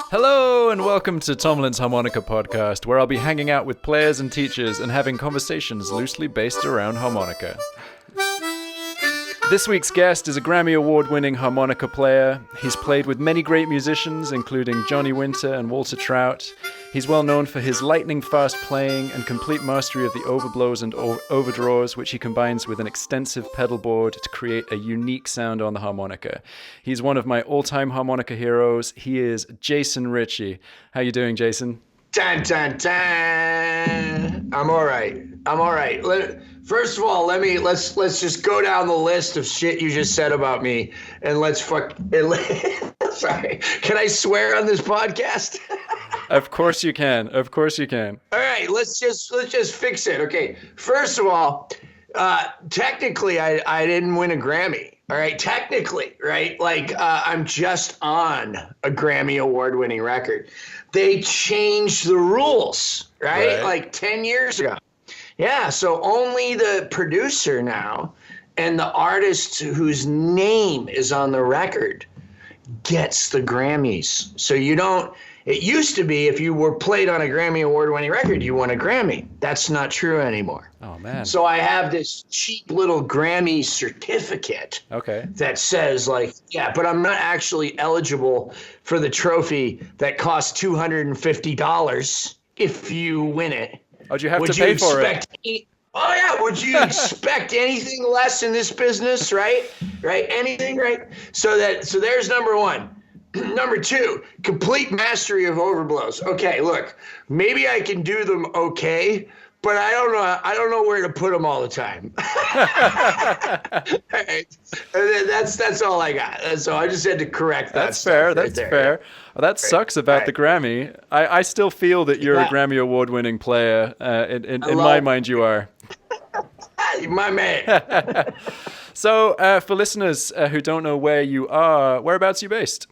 Hello and welcome to Tomlin's Harmonica podcast, where I'll be hanging out with players and teachers and having conversations loosely based around harmonica. This week's guest is a Grammy Award-winning harmonica player. He's played with many great musicians, including Johnny Winter and Walter Trout. He's well known for his lightning-fast playing and complete mastery of the overblows and overdraws, which he combines with an extensive pedalboard to create a unique sound on the harmonica. He's one of my all-time harmonica heroes. He is Jason Ricci. How you doing, Jason? Dun, dun, dun. I'm all right. First of all, let's just go down the list of shit you just said about me, and sorry. Can I swear on this podcast? Of course you can. All right, let's just fix it. Okay. First of all, technically, I didn't win a Grammy. All right, technically, right? I'm just on a Grammy award-winning record. They changed the rules, right? Like 10 years ago. Yeah, so only the producer now and the artist whose name is on the record gets the Grammys. So it used to be if you were played on a Grammy award-winning record, you won a Grammy. That's not true anymore. Oh, man. So I have this cheap little Grammy certificate that says but I'm not actually eligible for the trophy that costs $250 if you win it. Oh, do you have to pay for it? Would you expect anything less in this business, right? Anything, right? So there's number one. Number two, complete mastery of overblows. Okay, look, maybe I can do them okay, but I don't know where to put them all the time. All right. That's all I got. So I just had to correct that. That's fair. That's fair. Well, that sucks about the Grammy. I still feel that you're a Grammy award-winning player. In my mind, you are. My man. So for listeners who don't know where you are, whereabouts are you based?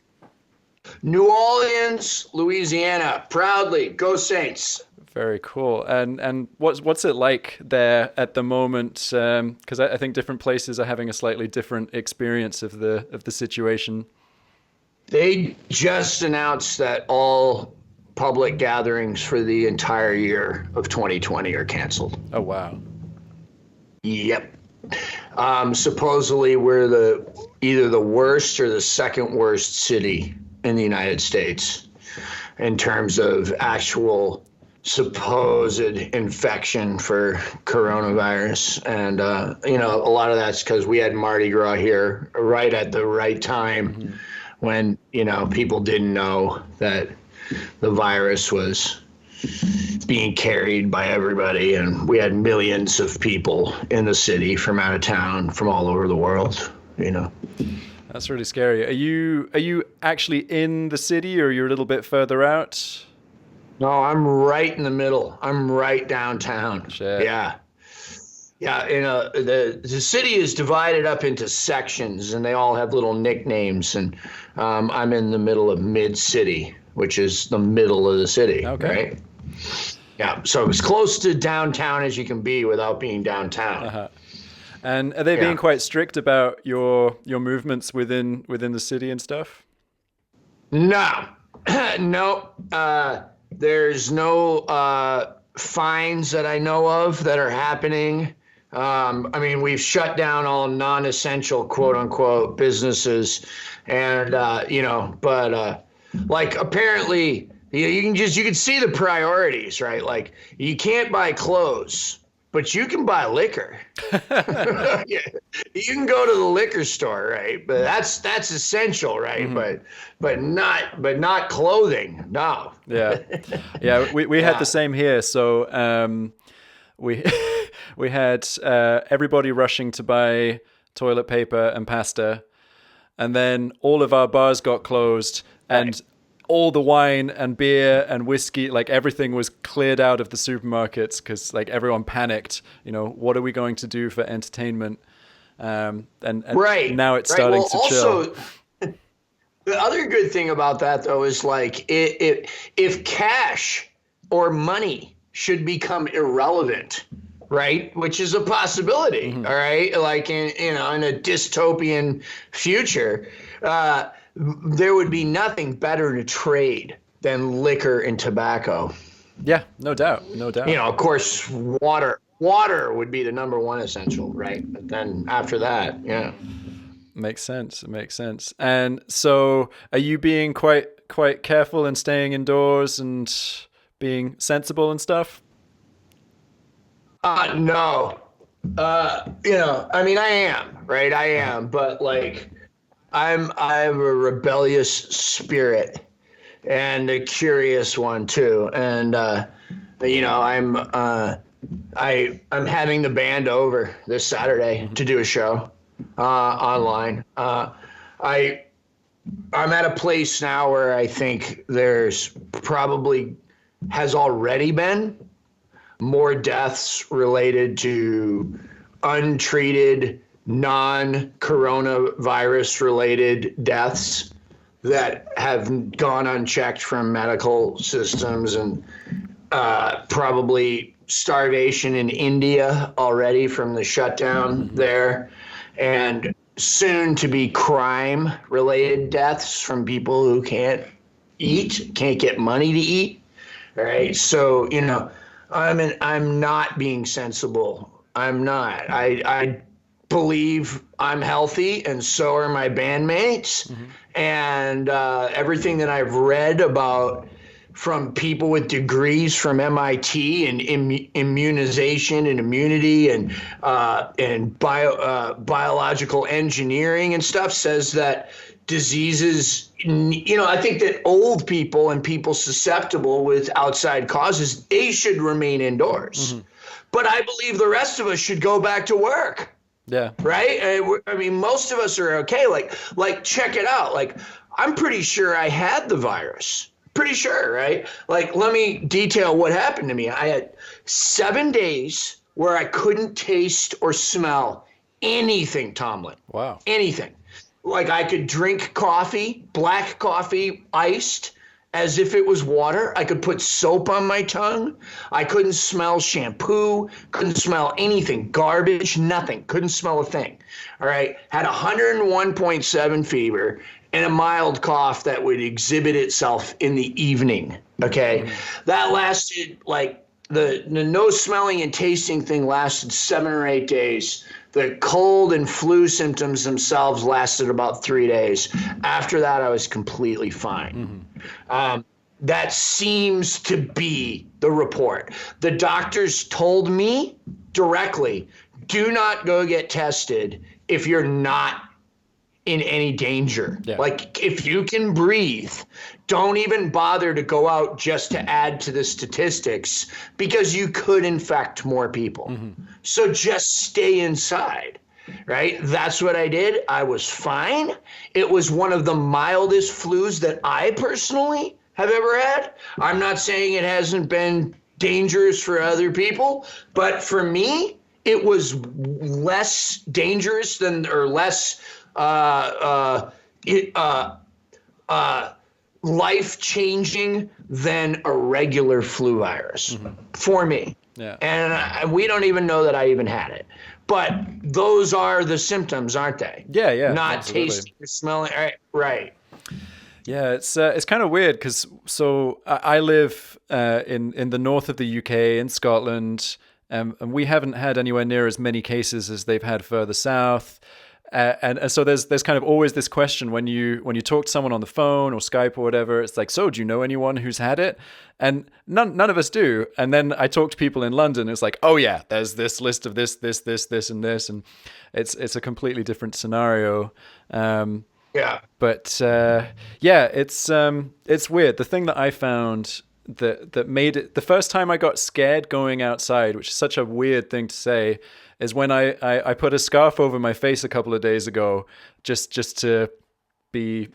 New Orleans, Louisiana. Proudly. Go Saints. Very cool. And what's it like there at the moment? Because I think different places are having a slightly different experience of the situation. They just announced that all public gatherings for the entire year of 2020 are canceled. Oh, wow. Yep. Supposedly we're either the worst or the second worst city in the United States in terms of actual supposed infection for coronavirus. And, a lot of that's because we had Mardi Gras here right at the right time when, people didn't know that the virus was being carried by everybody. And we had millions of people in the city from out of town, from all over the world, That's really scary. Are you actually in the city, or you're a little bit further out? No, I'm right in the middle. I'm right downtown. Shit. Yeah. The city is divided up into sections, and they all have little nicknames. And I'm in the middle of Mid-City, which is the middle of the city. Okay. Right? Yeah. So as close to downtown as you can be without being downtown. Uh-huh. And are they being quite strict about your movements within the city and stuff? No. There's no fines that I know of that are happening. We've shut down all non-essential, quote unquote, businesses, and apparently you can see the priorities, right? Like, you can't buy clothes, but you can buy liquor. You can go to the liquor store, right? But that's essential, right? Mm-hmm. But not clothing. No. Yeah. We had the same here. So we we had everybody rushing to buy toilet paper and pasta, and then all of our bars got closed, and all the wine and beer and whiskey, everything was cleared out of the supermarkets because everyone panicked. What are we going to do for entertainment? And now it's starting to chill. The other good thing about that, though, is if cash or money should become irrelevant, right? Which is a possibility, all right? In a dystopian future, there would be nothing better to trade than liquor and tobacco. Yeah, no doubt, no doubt. Of course, water would be the number one essential, right? But then after that, yeah. Makes sense. It makes sense. And so, are you being quite careful and staying indoors and being sensible and stuff? No. I mean, I am, right? I am, but like, I have a rebellious spirit and a curious one too. And I'm having the band over this Saturday to do a show online. I'm at a place now where I think there's probably has already been more deaths related to untreated non-coronavirus related deaths that have gone unchecked from medical systems, and probably starvation in India already from the shutdown there, and soon to be crime related deaths from people who can't get money to eat. All right. So, I'm not being sensible. I'm not. I believe I'm healthy, and so are my bandmates. And everything that I've read about from people with degrees from MIT and immunization and immunity and biological engineering and stuff says that diseases, I think that old people and people susceptible with outside causes, they should remain indoors. But I believe the rest of us should go back to work. Yeah. Right? I mean, most of us are okay. Like, check it out. Like, I'm pretty sure I had the virus. Pretty sure, right? Like, let me detail what happened to me. I had 7 days where I couldn't taste or smell anything, Tomlin. Wow. Anything. Like, I could drink coffee, black coffee, iced, as if it was water. I could put soap on my tongue. I couldn't smell shampoo, couldn't smell anything, garbage, nothing. Couldn't smell a thing. All right. Had 101.7 fever and a mild cough that would exhibit itself in the evening. Okay. That lasted like the nose smelling and tasting thing lasted 7 or 8 days. The cold and flu symptoms themselves lasted about 3 days. After that, I was completely fine. That seems to be the report. The doctors told me directly, do not go get tested if you're not in any danger. Yeah. Like, if you can breathe, don't even bother to go out just to add to the statistics, because you could infect more people. So just stay inside, right? That's what I did. I was fine. It was one of the mildest flus that I personally have ever had. I'm not saying it hasn't been dangerous for other people, but for me, it was less dangerous than, or less life-changing than a regular flu virus for me. Yeah. And we don't even know that I even had it. But those are the symptoms, aren't they? Yeah, yeah. Not absolutely. tasting or smelling. Right. Yeah, it's kind of weird because I live in the north of the UK in Scotland, and we haven't had anywhere near as many cases as they've had further south. And so there's kind of always this question when you talk to someone on the phone or Skype or whatever. It's like, so do you know anyone who's had it? And none of us do. And then I talk to people in London. It's like, oh yeah, there's this list of this, and this, and it's a completely different scenario. Yeah. But it's weird. The thing that I found that made it the first time I got scared going outside, which is such a weird thing to say, is when I put a scarf over my face a couple of days ago, just to be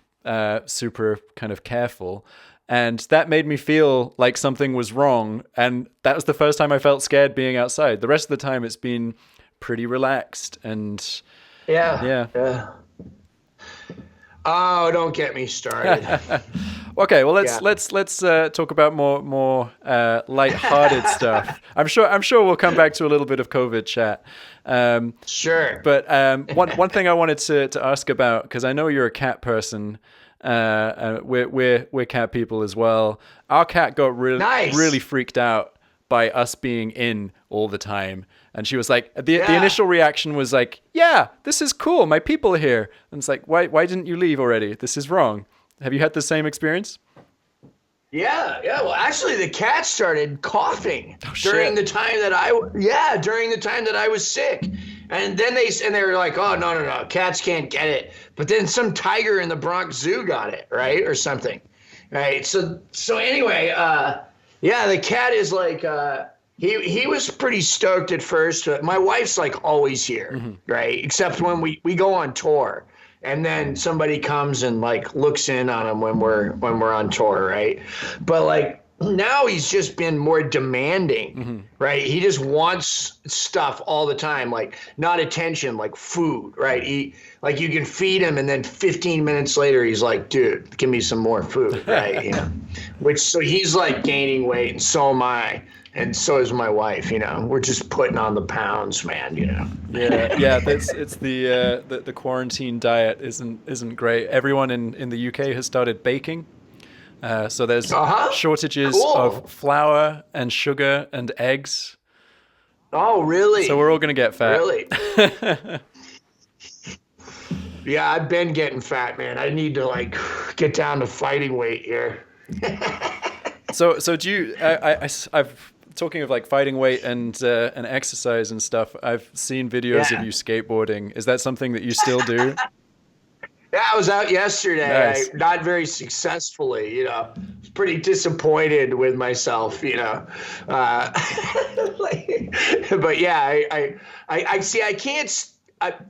super kind of careful. And that made me feel like something was wrong. And that was the first time I felt scared being outside. The rest of the time it's been pretty relaxed. And yeah. Oh, don't get me started. Okay, well let's talk about more lighthearted stuff. I'm sure we'll come back to a little bit of COVID chat. Sure. But one thing I wanted to ask about, because I know you're a cat person, We're cat people as well. Our cat got really freaked out by us being in all the time. And she was like, the initial reaction was like, yeah, this is cool. My people are here. And it's like, why didn't you leave already? This is wrong. Have you had the same experience? Yeah. Well, actually, the cat started coughing during the time that I was sick. And then they were like, oh, no, cats can't get it. But then some tiger in the Bronx Zoo got it, right? Or something. Right. So anyway, the cat is like, he was pretty stoked at first. My wife's like always here, right? Except when we go on tour. And then somebody comes and like looks in on him when we're on tour, right? But like now he's just been more demanding, right? He just wants stuff all the time, like not attention, like food, right? You can feed him, and then 15 minutes later he's like, dude, give me some more food, right? So he's like gaining weight, and so am I. And so is my wife, We're just putting on the pounds, man, Yeah. It's the quarantine diet isn't great. Everyone in the UK has started baking, so there's shortages of flour and sugar and eggs. Oh, really? So we're all gonna get fat. Really? Yeah, I've been getting fat, man. I need to like get down to fighting weight here. So do you? I've talking of like fighting weight and exercise and stuff. I've seen videos of you skateboarding. Is that something that you still do? Yeah, I was out yesterday. Nice. Not very successfully. I was pretty disappointed with myself. But yeah, I see. I can't.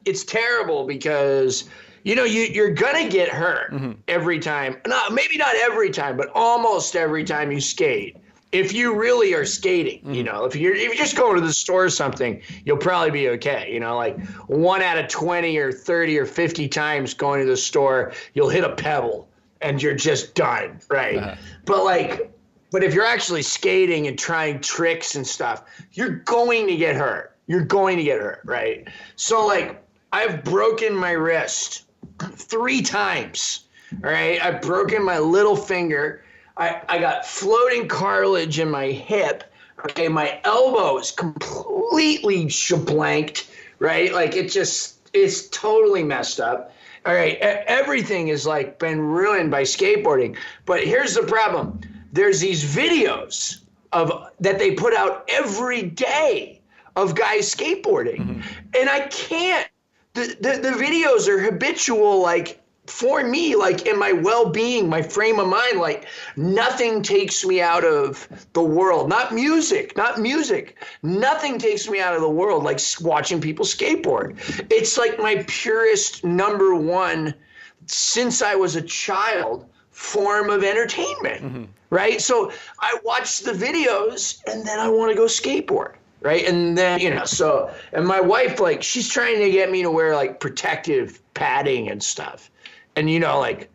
It's terrible because you're gonna get hurt every time. Maybe not every time, but almost every time you skate. If you really are skating, if you're just going to the store or something, you'll probably be okay. Like 1 out of 20 or 30 or 50 times going to the store, you'll hit a pebble and you're just done, right? But if you're actually skating and trying tricks and stuff, you're going to get hurt. You're going to get hurt, right? So like I've broken my wrist 3 times, all right? I've broken my little finger. I got floating cartilage in my hip. Okay, my elbow is completely shablanked, right? Like it's totally messed up. All right, everything is like been ruined by skateboarding. But here's the problem: there's these videos that they put out every day of guys skateboarding, and I can't. The videos are habitual, like. For me, like in my well-being, my frame of mind, like nothing takes me out of the world. Not music. Nothing takes me out of the world like watching people skateboard. It's like my purest number one, since I was a child, form of entertainment, right? So I watch the videos and then I want to go skateboard. Right. And then, and my wife, like, she's trying to get me to wear like protective padding and stuff. And, like,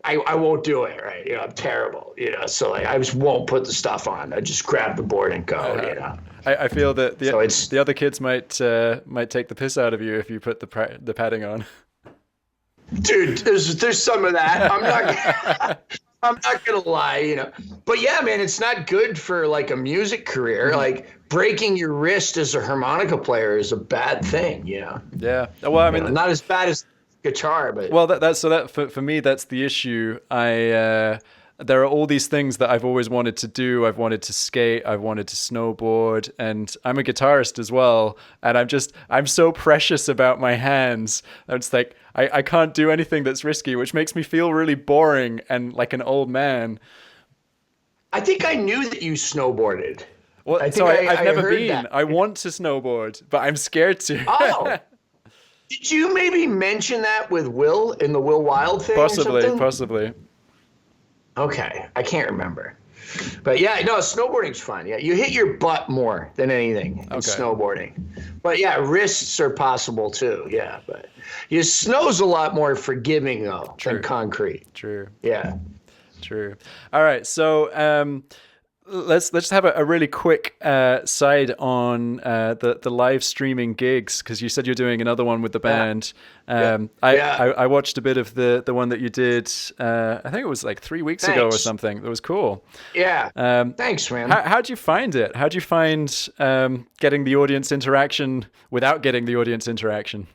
I won't do it, right? I'm terrible, so like I just won't put the stuff on. I just grab the board and go, I feel that the other kids might take the piss out of you if you put the padding on. Dude, there's some of that. I'm not gonna lie, But yeah, man, it's not good for like a music career. Like breaking your wrist as a harmonica player is a bad thing, Yeah. Well, I mean, not as bad as guitar, but for me, that's the issue. There are all these things that I've always wanted to do. I've wanted to skate, I've wanted to snowboard, and I'm a guitarist as well. And I'm so precious about my hands. It's like I can't do anything that's risky, which makes me feel really boring and like an old man. I think I knew that you snowboarded. Well, I've never been. That. I want to snowboard, but I'm scared to. Oh. Did you maybe mention that with Will in the Will Wild thing? Possibly. Okay, I can't remember. But yeah, no, snowboarding's fun. Yeah, you hit your butt more than anything in snowboarding. But yeah, wrists are possible too. Yeah, but snow's a lot more forgiving though than concrete. True. Yeah. True. All right, so let's have a really quick side on the live streaming gigs, because you said you're doing another one with the band. I watched a bit of the one that you did. I think it was like 3 weeks ago or something. That was cool. Yeah. Thanks, man. How'd you find it? How'd you find getting the audience interaction without getting the audience interaction?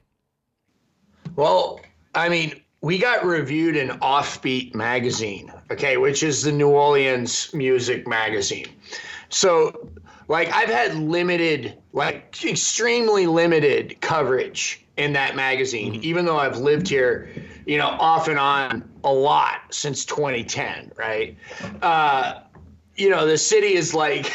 Well, I mean, we got reviewed in Offbeat magazine, okay, which is the New Orleans music magazine. So, like, I've had limited, like, extremely limited coverage in that magazine, even though I've lived here, you know, off and on a lot since 2010, right? You know, the city is like,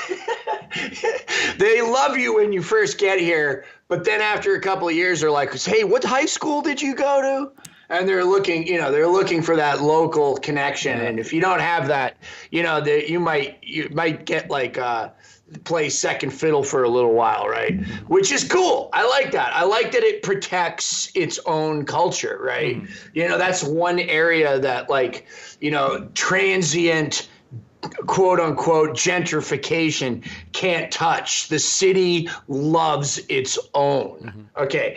they love you when you first get here, but then after a couple of years, they're like, hey, what high school did you go to? And they're looking, you know, they're looking for that local connection. And if you don't have that, you know, you might get like play second fiddle for a little while, right? Which is cool. I like that. I like that it protects its own culture, right? You know, that's one area that, like, you know, transient, quote unquote, gentrification can't touch. The city loves its own. Okay.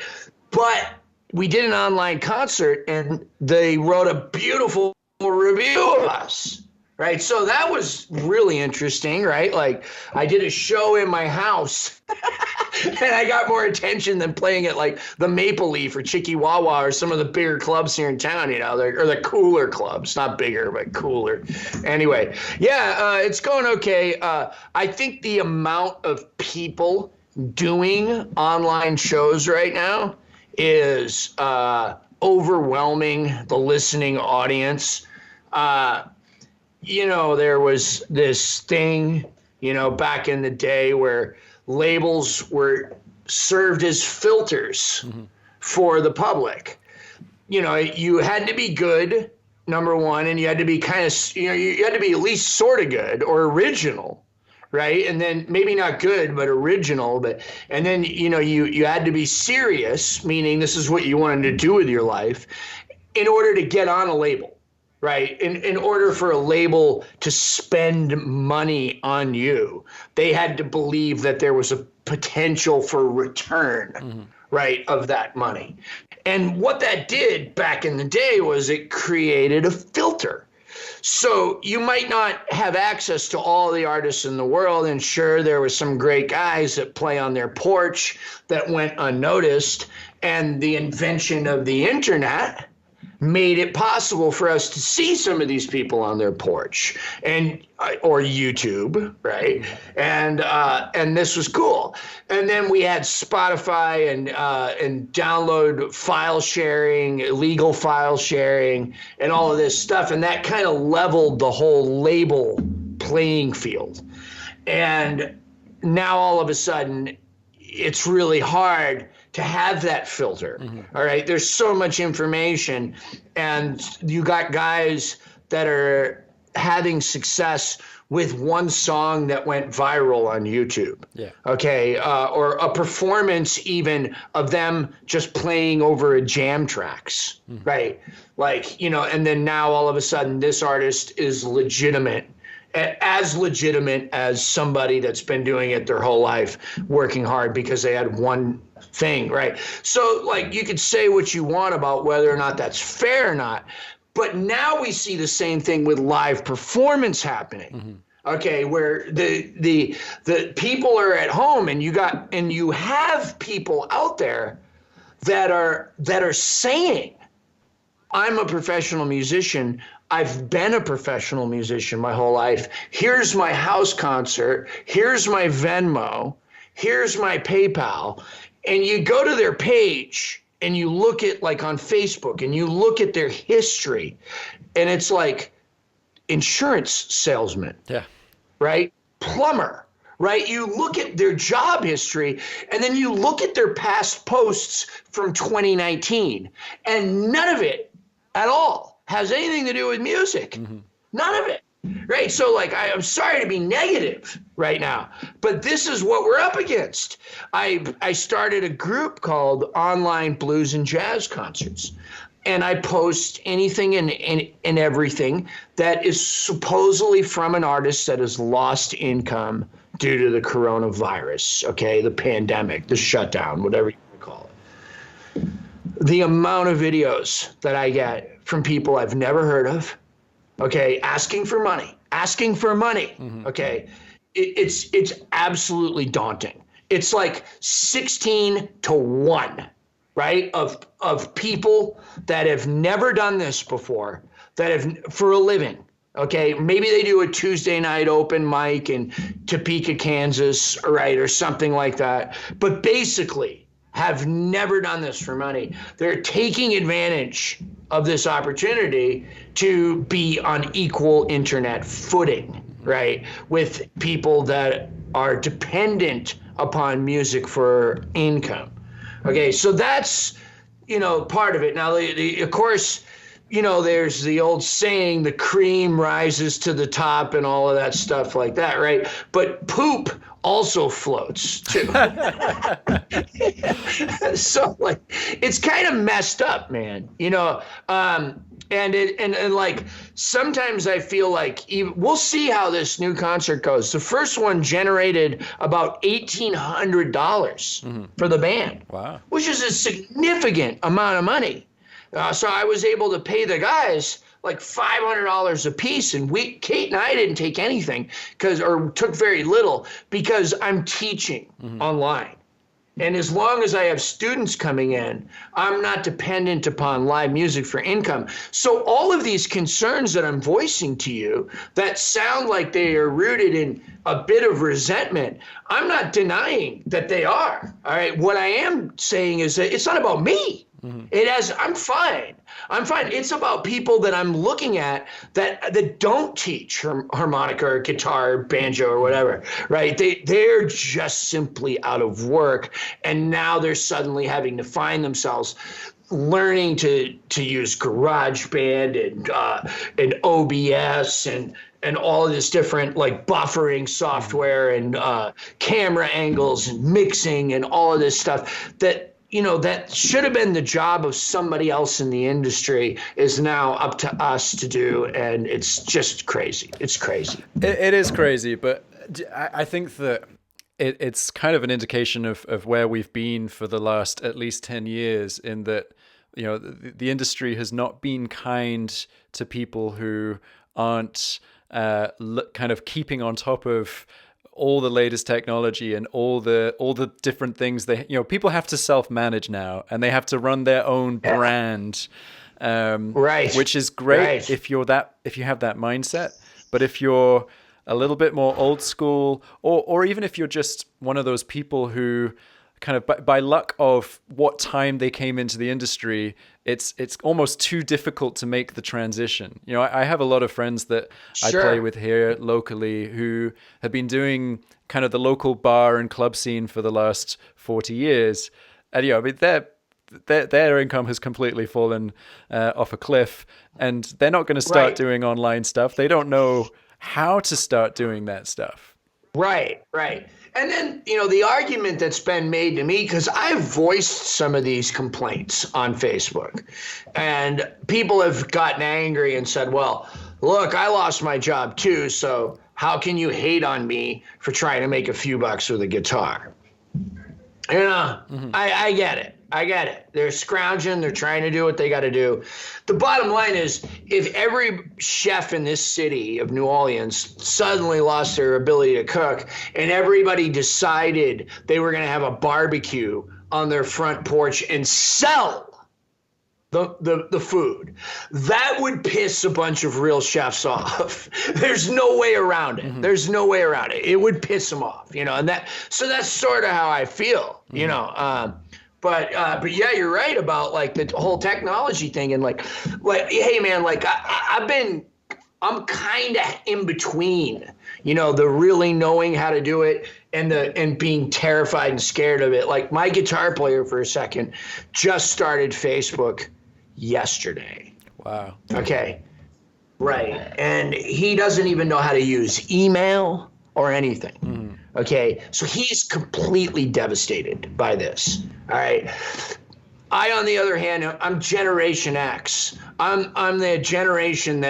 But we did an online concert and they wrote a beautiful review of us, right? So that was really interesting, right? Like, I did a show in my house and I got more attention than playing at like the Maple Leaf or Chicky Wawa or some of the bigger clubs here in town, you know, or the cooler clubs, not bigger, but cooler. Anyway, yeah, it's going okay. I think the amount of people doing online shows right now is overwhelming the listening audience. You know, there was this thing, you know, back in the day where labels were served as filters for the public. You know, you had to be good, number one, and you had to be kind of, you know, you had to be at least sort of good or original. Right. And then maybe not good, but original. And then, you know, you had to be serious, meaning this is what you wanted to do with your life in order to get on a label. Right. In order for a label to spend money on you, they had to believe that there was a potential for return, right, of that money. And what that did back in the day was it created a filter. So you might not have access to all the artists in the world, and sure, there were some great guys that play on their porch that went unnoticed, and the invention of the internet made it possible for us to see some of these people on their porch and or YouTube, right? And this was cool. And then we had Spotify and download file sharing, illegal file sharing, and all of this stuff. And that kind of leveled the whole label playing field. And now all of a sudden, it's really hard to have that filter. All right. There's so much information, and you got guys that are having success with one song that went viral on YouTube. Yeah. Okay. Or a performance even of them just playing over a jam tracks. Right. Like, you know, and then now all of a sudden this artist is legitimate, as legitimate as somebody that's been doing it their whole life, working hard because they had one thing, right? So, like, you could say what you want about whether or not that's fair or not, but now we see the same thing with live performance happening. Okay, where the people are at home, and you have people out there that are saying, I'm a professional musician. I've been a professional musician my whole life. Here's my house concert. Here's my Venmo. Here's my PayPal. And you go to their page and you look at, like, on Facebook, and you look at their history, and it's like insurance salesman. Yeah. Right? Plumber. Right? You look at their job history, and then you look at their past posts from 2019, and none of it at all has anything to do with music. None of it. Right? So, like, I'm sorry to be negative right now, but this is what we're up against. I started a group called Online Blues and Jazz Concerts. and I post anything and everything that is supposedly from an artist that has lost income due to the coronavirus, okay, the pandemic, the shutdown, whatever you want to call it. The amount of videos that I get from people I've never heard of, okay, asking for money, okay, it's absolutely daunting. It's like 16-1, right, of people that have never done this before, that have for a living. Okay, maybe they do a Tuesday night open mic in Topeka, Kansas, right, or something like that. But basically have never done this for money. They're taking advantage of this opportunity to be on equal internet footing, right, with people that are dependent upon music for income. Okay, so that's, part of it. Now, of course, there's the old saying, the cream rises to the top and all of that stuff like that, right? But poop also floats too. So like, it's kind of messed up, man, and like, sometimes I feel like we'll see how this new concert goes. The first one generated about $1,800 for the band. Wow. Which is a significant amount of money. So I was able to pay the guys like $500 a piece, and Kate and I didn't take anything or took very little because I'm teaching online. And as long as I have students coming in, I'm not dependent upon live music for income. So all of these concerns that I'm voicing to you that sound like they are rooted in a bit of resentment, I'm not denying that they are. All right. What I am saying is that it's not about me. I'm fine. It's about people that I'm looking at that don't teach harmonica or guitar or banjo or whatever, right? They're just simply out of work, and now they're suddenly having to find themselves learning to use GarageBand and OBS and all of this different like buffering software and camera angles and mixing and all of this stuff that should have been the job of somebody else in the industry is now up to us to do. And it's just crazy. It's crazy. It is crazy, but I think that it's kind of an indication of where we've been for the last at least 10 years in that, the industry has not been kind to people who aren't kind of keeping on top of all the latest technology and all the different things people have to self-manage now, and they have to run their own brand, right? Which is great right. if you have that mindset. But if you're a little bit more old school, or even if you're just one of those people who kind of by luck of what time they came into the industry, it's almost too difficult to make the transition. I have a lot of friends that I play with here locally who have been doing kind of the local bar and club scene for the last 40 years. And, their income has completely fallen off a cliff, and they're not going to start doing online stuff. They don't know how to start doing that stuff. Right. And then, the argument that's been made to me, because I've voiced some of these complaints on Facebook, and people have gotten angry and said, well, look, I lost my job too, so how can you hate on me for trying to make a few bucks with a guitar? I get it. They're scrounging. They're trying to do what they got to do. The bottom line is, if every chef in this city of New Orleans suddenly lost their ability to cook, and everybody decided they were going to have a barbecue on their front porch and sell the food, that would piss a bunch of real chefs off. There's no way around it. There's no way around it. It would piss them off, and so that's sort of how I feel, But yeah, you're right about like the whole technology thing, and like, hey man, like I'm kind of in between, the really knowing how to do it and being terrified and scared of it. Like my guitar player, for a second, just started Facebook yesterday. Wow. Okay. Right. And he doesn't even know how to use email or anything. Okay. So he's completely devastated by this. All right. On the other hand, I'm Generation X. I'm the generation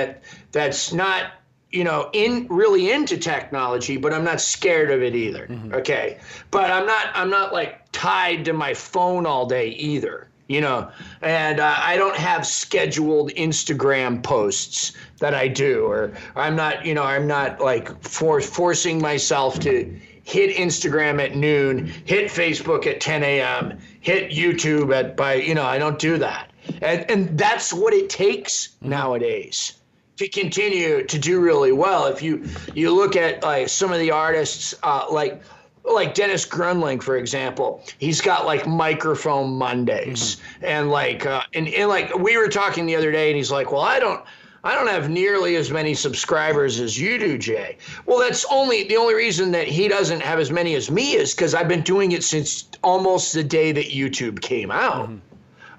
that's not, really into technology, but I'm not scared of it either. Mm-hmm. Okay, but I'm not like tied to my phone all day either. And I don't have scheduled Instagram posts that I do, or I'm not like forcing myself to hit Instagram at noon, hit Facebook at 10 a.m., hit YouTube I don't do that. And that's what it takes nowadays to continue to do really well. If you look at like some of the artists, like Dennis Grunling, for example, he's got like Microphone Mondays, and like and like we were talking the other day, and he's like, well, I don't have nearly as many subscribers as you do, Jay. Well, that's the only reason that he doesn't have as many as me is because I've been doing it since almost the day that YouTube came out.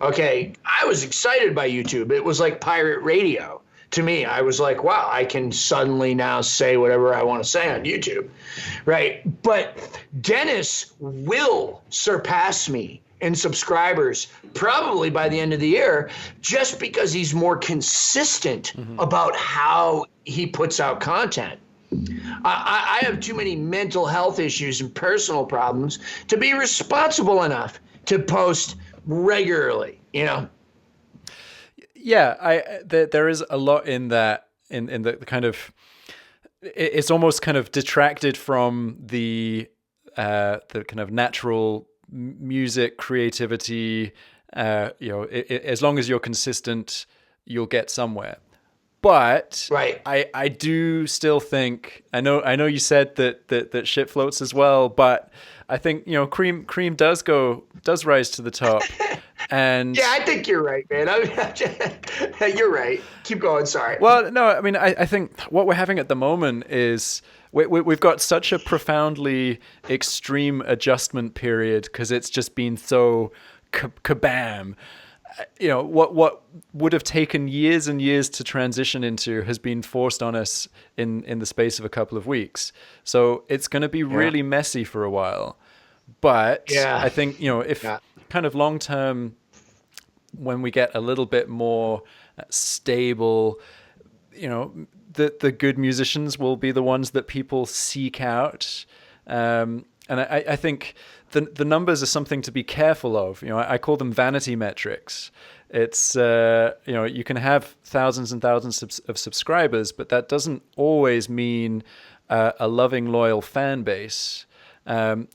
Okay, I was excited by YouTube. It was like pirate radio to me. I was like, wow, I can suddenly now say whatever I want to say on YouTube, right? But Dennis will surpass me in subscribers probably by the end of the year, just because he's more consistent about how he puts out content. I have too many mental health issues and personal problems to be responsible enough to post regularly, Yeah, there is a lot in that, in the kind of, it's almost kind of detracted from the kind of natural music creativity. As long as you're consistent, you'll get somewhere. But right. I do still think, I know you said that shit floats as well, but I think cream does rise to the top. And yeah, I think you're right, man. You're right. Keep going. Sorry. Well, no, I mean, I think what we're having at the moment is we've got such a profoundly extreme adjustment period because it's just been so kabam. What would have taken years and years to transition into has been forced on us in the space of a couple of weeks. So it's going to be really messy for a while. But I think, if kind of long term, when we get a little bit more stable, the good musicians will be the ones that people seek out. And I think the numbers are something to be careful of. I call them vanity metrics. It's, you can have thousands and thousands of subscribers, but that doesn't always mean a loving, loyal fan base. But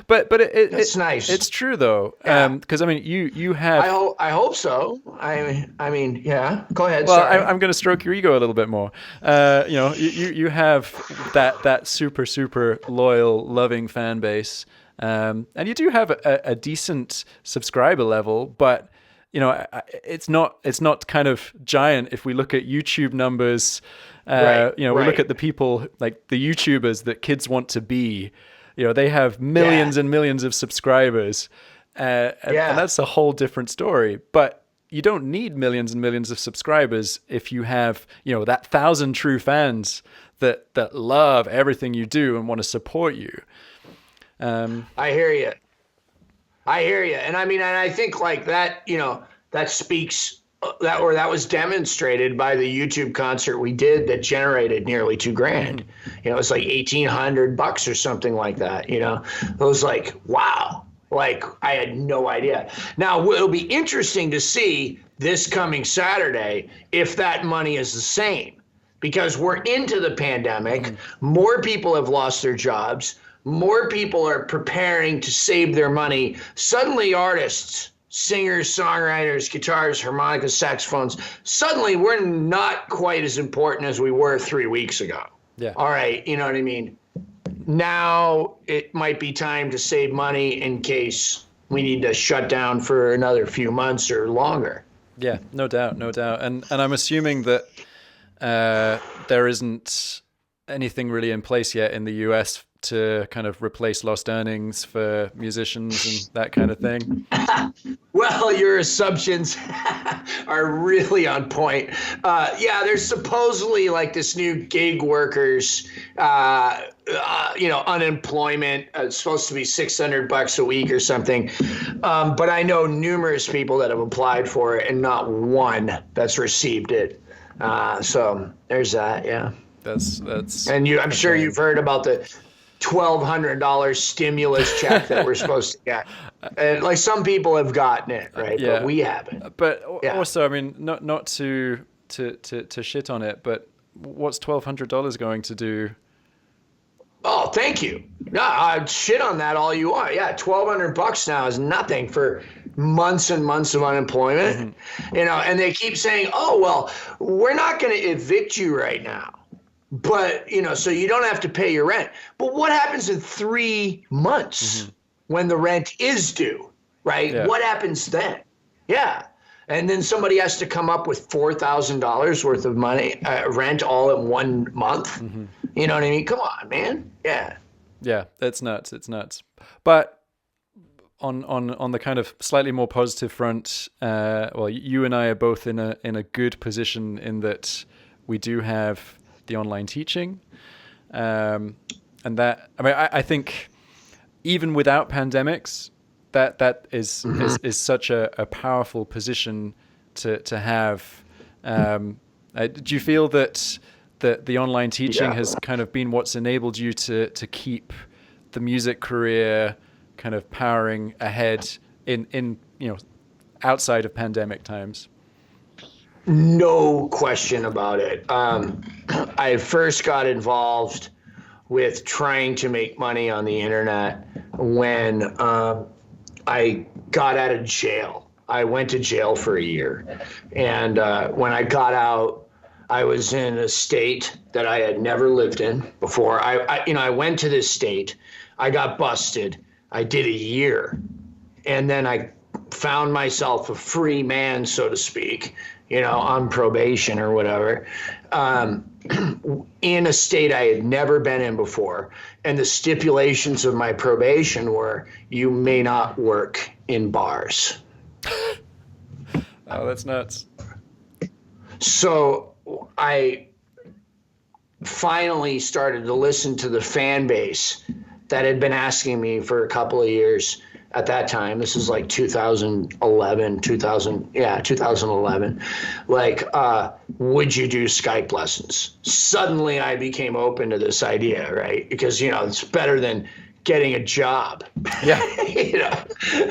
it's nice. It's true though, because I mean, you have. I hope so. I mean, yeah. Go ahead. Well, sorry. I'm going to stroke your ego a little bit more. You have that super loyal, loving fan base, and you do have a decent subscriber level, but it's not kind of giant if we look at YouTube numbers. We look at the people, like the YouTubers that kids want to be. They have millions and millions of subscribers, and that's a whole different story. But you don't need millions and millions of subscribers if you have, that 1,000 true fans that love everything you do and want to support you. I hear you. And I mean, and I think like that, that speaks that was demonstrated by the YouTube concert we did that generated nearly $2,000. It was like $1,800 or something like that. It was like, wow. Like I had no idea. Now it'll be interesting to see this coming Saturday if that money is the same, because we're into the pandemic. More people have lost their jobs. More people are preparing to save their money. Suddenly artists, singers, songwriters, guitars, harmonicas, saxophones, suddenly we're not quite as important as we were 3 weeks ago. Yeah. All right. You know what I mean? Now it might be time to save money in case we need to shut down for another few months or longer. Yeah, no doubt. And I'm assuming that there isn't anything really in place yet in the US to kind of replace lost earnings for musicians and that kind of thing. Well, your assumptions are really on point. Yeah, there's supposedly like this new gig workers, unemployment. It's supposed to be $600 a week or something. But I know numerous people that have applied for it and not one that's received it. So there's that. Yeah. That's. And I'm sure you've heard about the $1,200 stimulus check that we're supposed to get. And like some people have gotten it, right? Yeah. But we haven't. But also, I mean, not to shit on it, but what's $1,200 going to do? Oh, thank you. No, I'd shit on that all you want. Yeah, $1,200 now is nothing for months and months of unemployment. Mm-hmm. And they keep saying, "Oh, well, we're not going to evict you right now." But, so you don't have to pay your rent. But what happens in 3 months when the rent is due, right? Yeah. What happens then? Yeah. And then somebody has to come up with $4,000 worth of money, rent all in 1 month. Mm-hmm. You know what I mean? Come on, man. Yeah. Yeah, it's nuts. It's nuts. But on the kind of slightly more positive front, well, you and I are both in a good position in that we do have the online teaching, and that, I mean, I think even without pandemics, that is such a powerful position to have. Do you feel that the online teaching has kind of been what's enabled you to keep the music career kind of powering ahead in outside of pandemic times? No question about it. I first got involved with trying to make money on the internet when I got out of jail. I went to jail for a year. And when I got out, I was in a state that I had never lived in before. I went to this state. I got busted. I did a year. And then I found myself a free man, so to speak, on probation or whatever, in a state I had never been in before. And the stipulations of my probation were, you may not work in bars. Oh, that's nuts. So I finally started to listen to the fan base that had been asking me for a couple of years. At that time, this is like 2011. Like, would you do Skype lessons? Suddenly I became open to this idea, right? Because, it's better than getting a job. Yeah.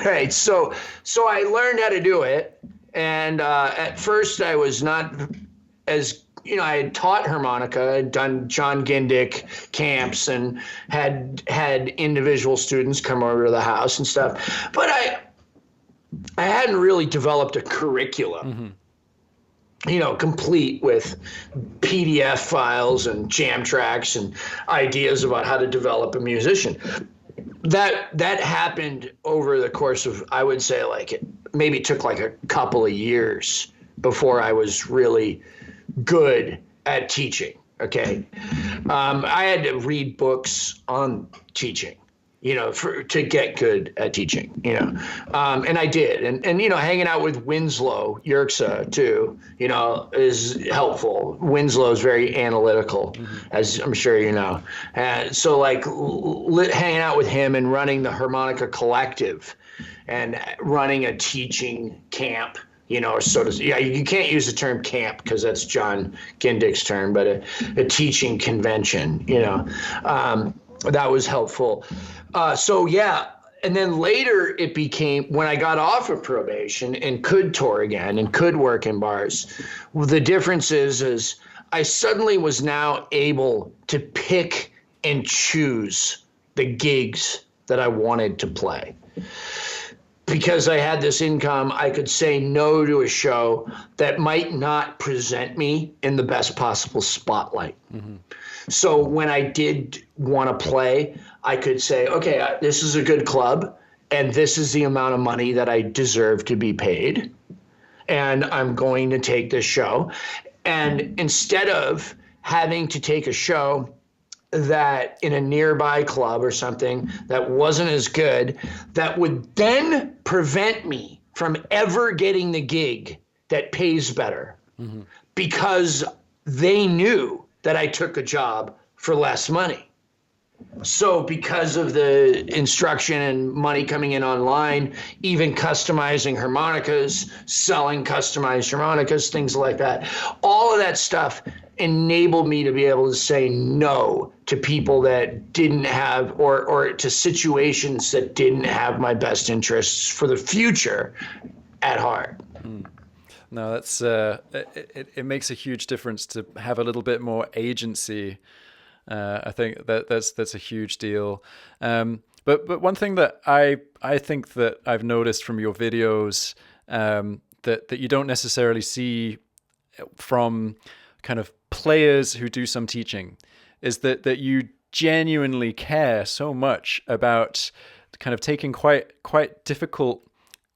Right. So I learned how to do it. And at first I was not as, I had taught harmonica, I'd done John Gindick camps and had individual students come over to the house and stuff. But I hadn't really developed a curriculum, complete with PDF files and jam tracks and ideas about how to develop a musician. That happened over the course of, I would say, like it maybe took like a couple of years before I was really good at teaching. Okay. I had to read books on teaching, to get good at teaching, and I did. And hanging out with Winslow Yerxa too, is helpful. Winslow is very analytical, as I'm sure you know. And so like hanging out with him and running the Harmonica Collective and running a teaching camp, or sort of, you can't use the term camp because that's John Gindick's term, but a teaching convention, that was helpful. And then later it became, when I got off of probation and could tour again and could work in bars, the difference is I suddenly was now able to pick and choose the gigs that I wanted to play. Because I had this income, I could say no to a show that might not present me in the best possible spotlight. Mm-hmm. So when I did want to play, I could say, okay, this is a good club, and this is the amount of money that I deserve to be paid, and I'm going to take this show. And instead of having to take a show that in a nearby club or something that wasn't as good, that would then prevent me from ever getting the gig that pays better because they knew that I took a job for less money. So because of the instruction and money coming in online, even customizing harmonicas, selling customized harmonicas, things like that, all of that stuff enabled me to be able to say no to people that didn't have, or to situations that didn't have my best interests for the future at heart. No, that's it makes a huge difference to have a little bit more agency. I think that's a huge deal. But one thing that I think that I've noticed from your videos that you don't necessarily see from kind of players who do some teaching is that you genuinely care so much about kind of taking quite difficult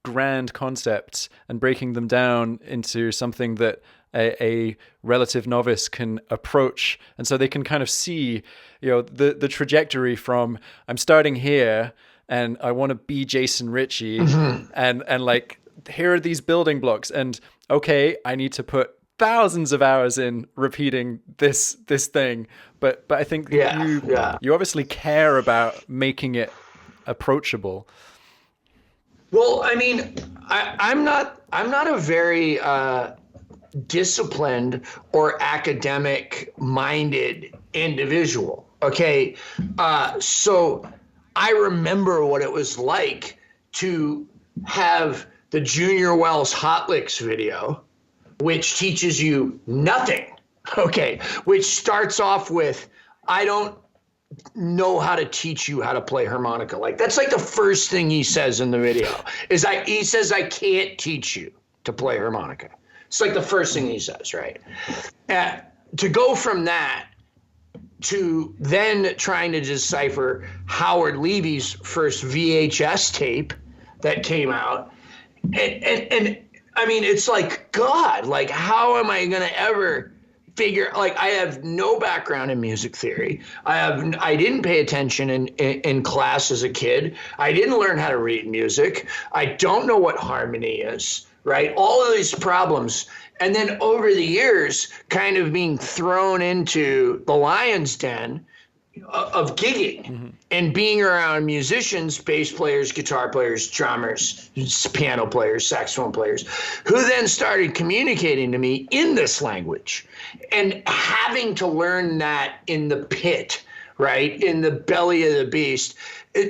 grand concepts and breaking them down into something that a relative novice can approach, and so they can kind of see, the trajectory from I'm starting here and I want to be Jason Ricci, and like here are these building blocks, and okay, I need to put thousands of hours in repeating this thing, but I think you obviously care about making it approachable. Well, I mean, I'm not a very disciplined or academic minded individual. Okay. So I remember what it was like to have the Junior Wells Hot Licks video, which teaches you nothing. Okay. Which starts off with, I don't know how to teach you how to play harmonica. Like, that's like the first thing he says in the video is he says, I can't teach you to play harmonica. It's like the first thing he says, right? To go from that to then trying to decipher Howard Levy's first VHS tape that came out. And I mean, it's like, God, like, how am I going to ever figure, like, I have no background in music theory. I didn't pay attention in class as a kid. I didn't learn how to read music. I don't know what harmony is, right? All of these problems. And then over the years, kind of being thrown into the lion's den of gigging and being around musicians, bass players, guitar players, drummers, piano players, saxophone players, who then started communicating to me in this language and having to learn that in the pit, right? In the belly of the beast.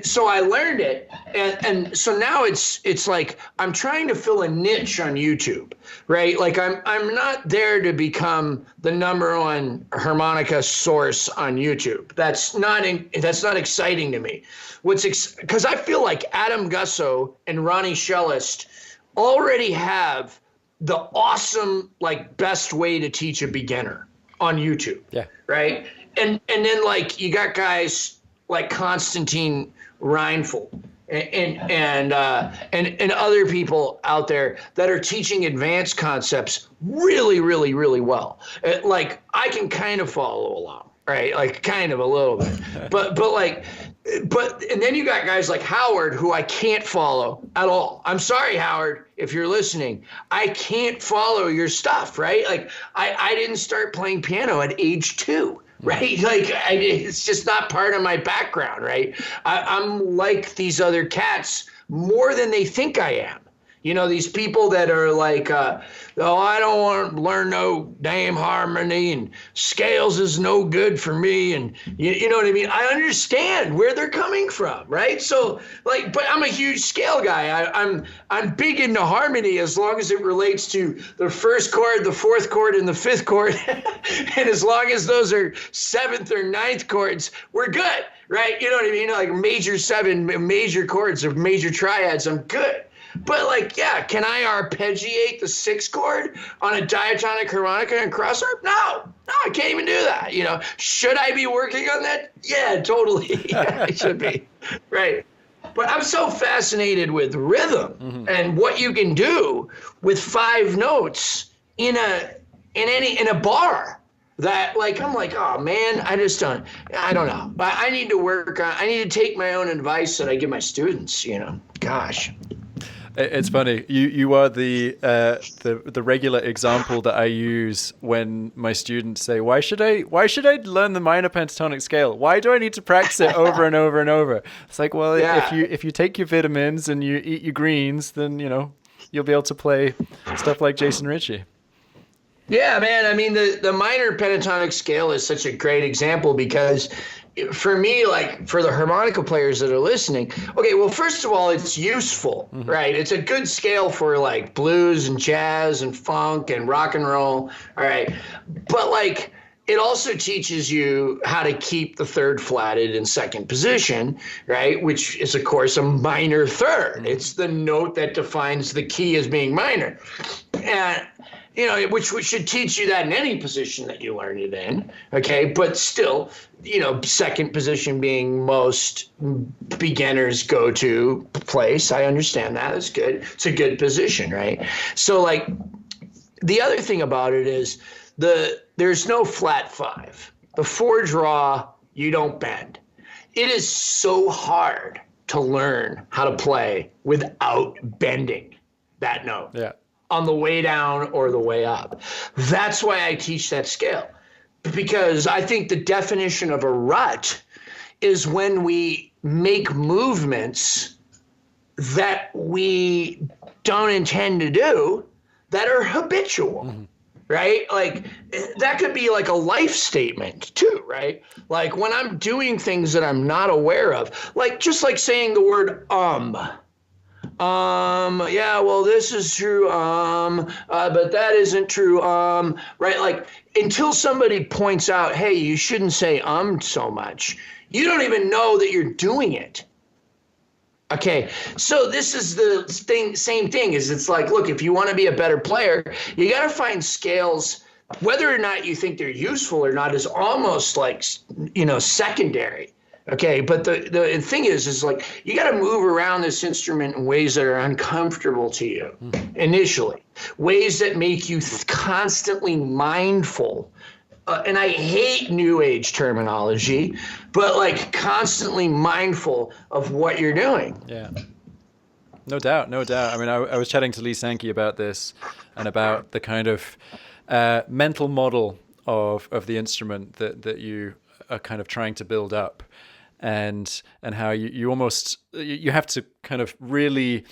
So I learned it. And so now it's like I'm trying to fill a niche on YouTube, right? Like I'm not there to become the #1 harmonica source on YouTube. That's not exciting to me. Because I feel like Adam Gussow and Ronnie Shellist already have the awesome, like, best way to teach a beginner on YouTube. Yeah. Right. And then, like, you got guys like Konstantin Reinfeld and other people out there that are teaching advanced concepts really, really, really well. Like, I can kind of follow along, right? Like, kind of a little bit, but and then you got guys like Howard, who I can't follow at all. I'm sorry, Howard, if you're listening, I can't follow your stuff, right? Like, I didn't start playing piano at age 2. Right? Like, it's just not part of my background, right? I'm like these other cats more than they think I am. You know, these people that are like, I don't want to learn no damn harmony, and scales is no good for me. And you know what I mean? I understand where they're coming from, right? So, like, but I'm a huge scale guy. I'm big into harmony as long as it relates to the first chord, the fourth chord, and the fifth chord. And as long as those are 7th or 9th chords, we're good, right? You know what I mean? Like major 7 major chords of major triads, I'm good. But, like, yeah, can I arpeggiate the 6th chord on a diatonic harmonica and cross harp? No, I can't even do that. You know, should I be working on that? Yeah, totally. Yeah, I should be. Right. But I'm so fascinated with rhythm and what you can do with 5 notes in a bar that, like, I'm like, oh man, I don't know. But I need to take my own advice that I give my students, you know. Gosh. It's funny. You are the regular example that I use when my students say, why should I learn the minor pentatonic scale? Why do I need to practice it over and over and over? It's like, well, if you take your vitamins and you eat your greens, then you'll be able to play stuff like Jason Ricci. Yeah, man. I mean, the minor pentatonic scale is such a great example because for me, like for the harmonica players that are listening, okay, well, first of all, it's useful, right? It's a good scale for like blues and jazz and funk and rock and roll, all right? But like it also teaches you how to keep the third flatted in second position, right? Which is, of course, a minor third. It's the note that defines the key as being minor. And which should teach you that in any position that you learn it in, okay? But still, second position being most beginners' go-to place. I understand that. It's good. It's a good position, right? So, like, the other thing about it is there's no flat five. The four draw, you don't bend. It is so hard to learn how to play without bending that note. Yeah. On the way down or the way up. That's why I teach that scale. Because I think the definition of a rut is when we make movements that we don't intend to do that are habitual, right? Like that could be like a life statement too, right? Like when I'm doing things that I'm not aware of, like just like saying the word yeah, well, this is true, but that isn't true, right? Like, until somebody points out, hey, you shouldn't say so much, you don't even know that you're doing it. Okay, so this is the same thing, is it's like, look, if you want to be a better player, you got to find scales, whether or not you think they're useful or not is almost like, secondary. Okay, but the thing is like you got to move around this instrument in ways that are uncomfortable to you initially, ways that make you constantly mindful. And I hate new age terminology, but like constantly mindful of what you're doing. Yeah. No doubt. I mean, I was chatting to Lee Sankey about this and about the kind of mental model of the instrument that you are kind of trying to build up. And how you almost you have to kind of really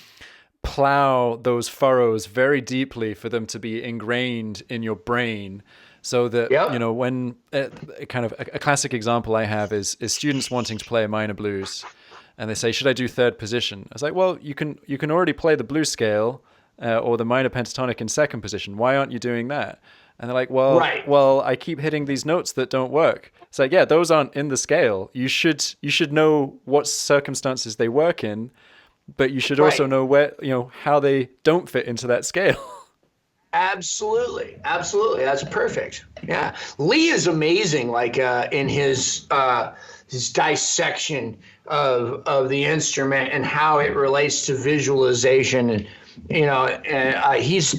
plow those furrows very deeply for them to be ingrained in your brain, so that when kind of a classic example I have is students wanting to play a minor blues, and they say, should I do third position? I was like, well, you can already play the blues scale or the minor pentatonic in second position. Why aren't you doing that? And they're like, well, I keep hitting these notes that don't work. It's like, yeah, those aren't in the scale. You should know what circumstances they work in, but you should also know where, how they don't fit into that scale. Absolutely. That's perfect. Yeah. Lee is amazing. Like in his dissection of the instrument and how it relates to visualization, and he's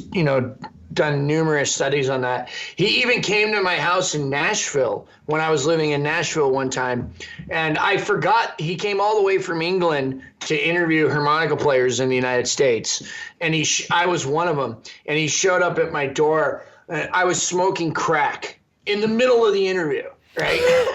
done numerous studies on that. He even came to my house in Nashville when I was living in Nashville one time, and I forgot he came all the way from England to interview harmonica players in the United States, and I was one of them, and he showed up at my door, and I was smoking crack in the middle of the interview, right?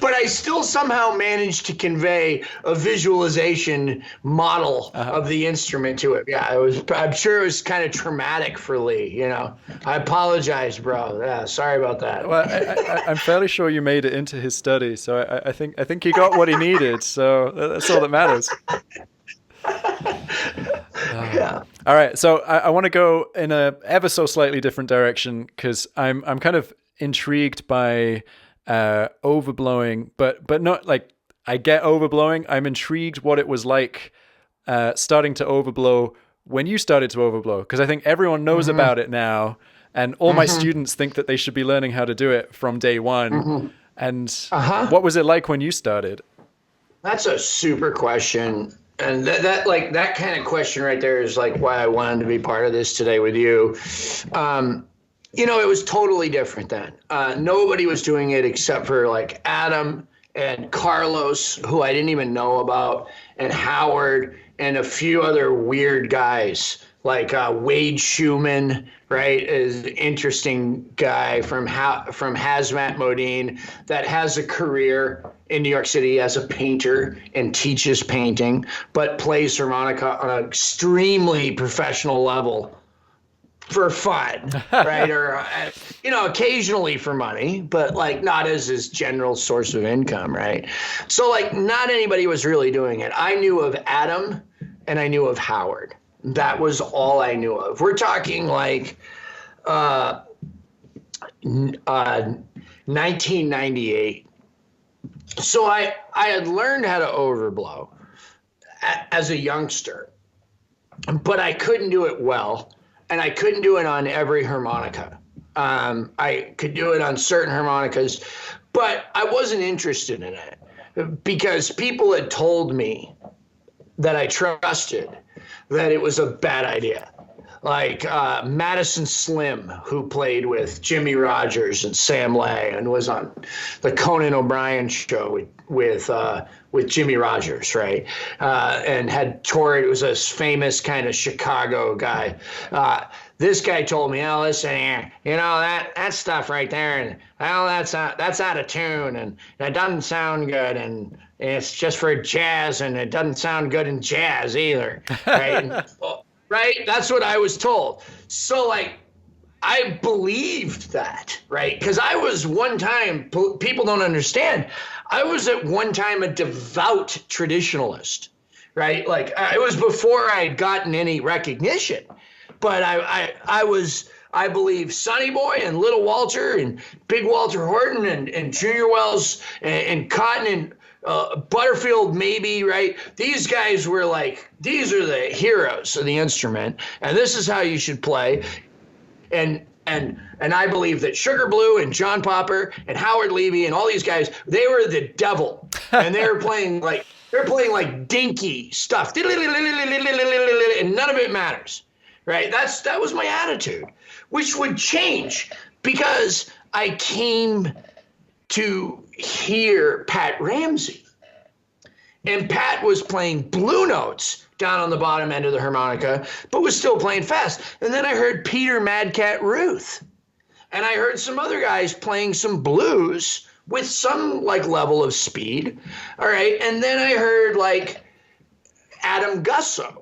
But I still somehow managed to convey a visualization model of the instrument to it. Yeah, I'm sure it was kind of traumatic for Lee. I apologize, bro. Yeah, sorry about that. Well, I'm fairly sure you made it into his study, so I think he got what he needed. So that's all that matters. Yeah. All right, so I want to go in a ever so slightly different direction because I'm kind of intrigued by overblowing, but not like I get overblowing. I'm intrigued what it was like starting to overblow when you started to overblow, because I think everyone knows about it now, and all my students think that they should be learning how to do it from day one. And what was it like when you started? That's a super question. And that kind of question right there is like why I wanted to be part of this today with you. It was totally different then. Nobody was doing it except for like Adam and Carlos, who I didn't even know about, and Howard and a few other weird guys like Wade Schumann, right, is an interesting guy from Hazmat Modine that has a career in New York City as a painter and teaches painting, but plays harmonica on an extremely professional level for fun, right? Or, occasionally for money, but like not as his general source of income, right? So like not anybody was really doing it. I knew of Adam and I knew of Howard. That was all I knew of. We're talking like 1998. So I had learned how to overblow as a youngster, but I couldn't do it well, and I couldn't do it on every harmonica. I could do it on certain harmonicas, but I wasn't interested in it because people had told me that I trusted that it was a bad idea. Like Madison Slim, who played with Jimmy Rogers and Sam Lay and was on the Conan O'Brien show with Jimmy Rogers, right? And had toured. It was a famous kind of Chicago guy. This guy told me, "Oh, listen here, that stuff right there, and that's out of tune, and it doesn't sound good, and it's just for jazz, and it doesn't sound good in jazz either, right?" Right? That's what I was told. So like, I believed that, right? Because I was one time, people don't understand, I was at one time a devout traditionalist, right? Like it was before I had gotten any recognition, but I believe Sonny Boy and Little Walter and Big Walter Horton and Junior Wells and Cotton and Butterfield, maybe, right? These guys were like, these are the heroes of the instrument, and this is how you should play. And I believe that Sugar Blue and John Popper and Howard Levy and all these guys, they were the devil, and they're playing like dinky stuff, and none of it matters, right? That was my attitude, which would change because I came to hear Pat Ramsey. And Pat was playing blue notes down on the bottom end of the harmonica, but was still playing fast. And then I heard Peter Madcat Ruth. And I heard some other guys playing some blues with some like level of speed. All right. And then I heard like Adam Gussow.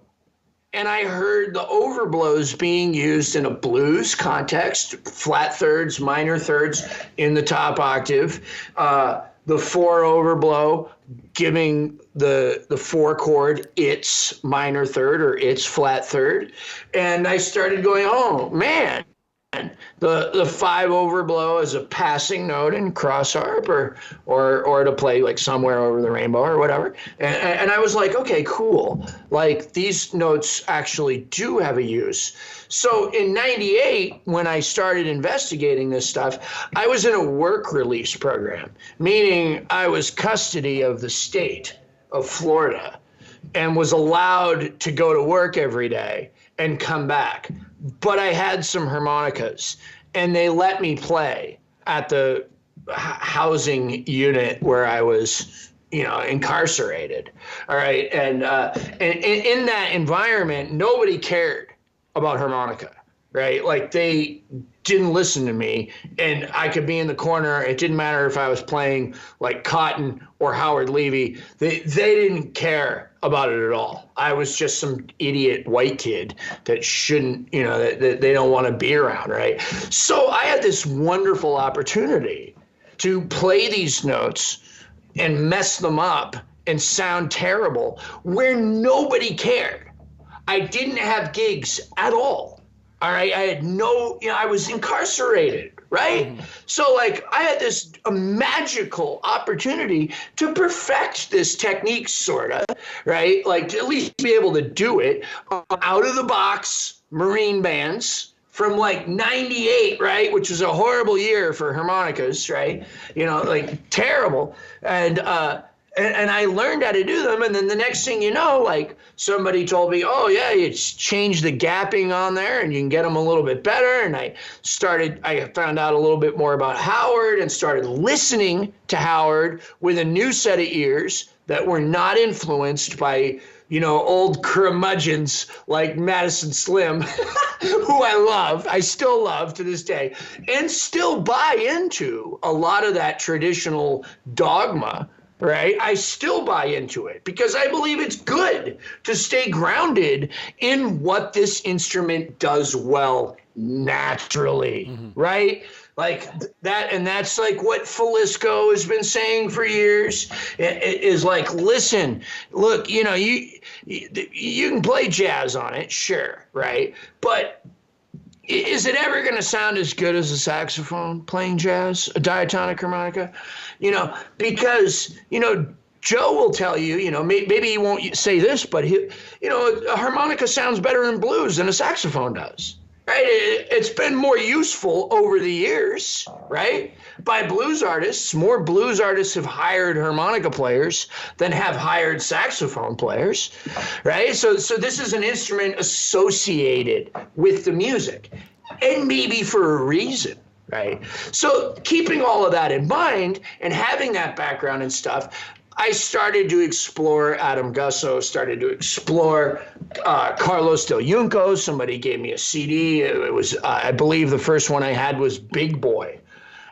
And I heard the overblows being used in a blues context, flat thirds, minor thirds in the top octave, the four overblow giving the four chord its minor third or its flat third. And I started going, oh man, the five overblow as a passing note in cross harp or to play like Somewhere Over the Rainbow or whatever. And I was like, okay, cool. Like these notes actually do have a use. So in 98, when I started investigating this stuff, I was in a work release program, meaning I was custody of the state of Florida and was allowed to go to work every day and come back. But I had some harmonicas, and they let me play at the housing unit where I was, incarcerated. All right, and in that environment, nobody cared about harmonica, right? Like they didn't listen to me, and I could be in the corner. It didn't matter if I was playing like Cotton or Howard Levy. They didn't care about it at all. I was just some idiot white kid that shouldn't, that they don't want to be around, right? So I had this wonderful opportunity to play these notes and mess them up and sound terrible where nobody cared. I didn't have gigs at all. All right, I had I was incarcerated, right? Mm-hmm. So like I had this magical opportunity to perfect this technique sort of, right? Like to at least be able to do it out of the box Marine bands from like 98, right? Which was a horrible year for harmonicas, right? Like terrible. And I learned how to do them. And then the next thing you know, like somebody told me, oh yeah, you change the gapping on there and you can get them a little bit better. And I found out a little bit more about Howard and started listening to Howard with a new set of ears that were not influenced by old curmudgeons like Madison Slim, who I still love to this day, and still buy into a lot of that traditional dogma, right? I still buy into it because I believe it's good to stay grounded in what this instrument does well naturally, right? Like that, and that's like what Falisco has been saying for years. It is like, listen, look, you can play jazz on it, sure, right? But is it ever going to sound as good as a saxophone playing jazz, a diatonic harmonica? Because Joe will tell you, maybe he won't say this, but a harmonica sounds better in blues than a saxophone does. Right? It's been more useful over the years, right? By blues artists. More blues artists have hired harmonica players than have hired saxophone players, right? So this is an instrument associated with the music, and maybe for a reason, right? So keeping all of that in mind and having that background and stuff, I started to explore Adam Gussow, started to explore Carlos Del Junco. Somebody gave me a CD. It was, I believe the first one I had was Big Boy.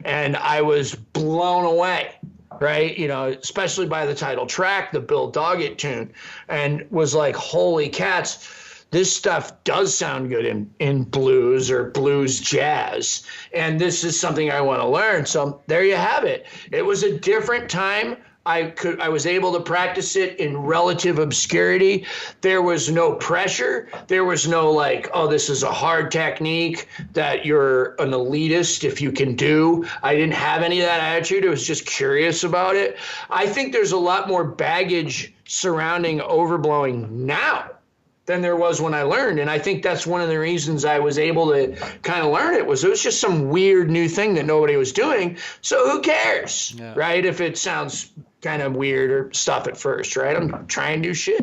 And I was blown away, right? Especially by the title track, the Bill Doggett tune, and was like, holy cats, this stuff does sound good in blues or blues jazz. And this is something I want to learn. So there you have it. It was a different time. I was able to practice it in relative obscurity. There was no pressure. There was no like, oh, this is a hard technique that you're an elitist if you can do. I didn't have any of that attitude. I was just curious about it. I think there's a lot more baggage surrounding overblowing now than there was when I learned. And I think that's one of the reasons I was able to kind of learn it was just some weird new thing that nobody was doing. So who cares, right? If it sounds kind of weird or stuff at first, right? I'm trying to do shit,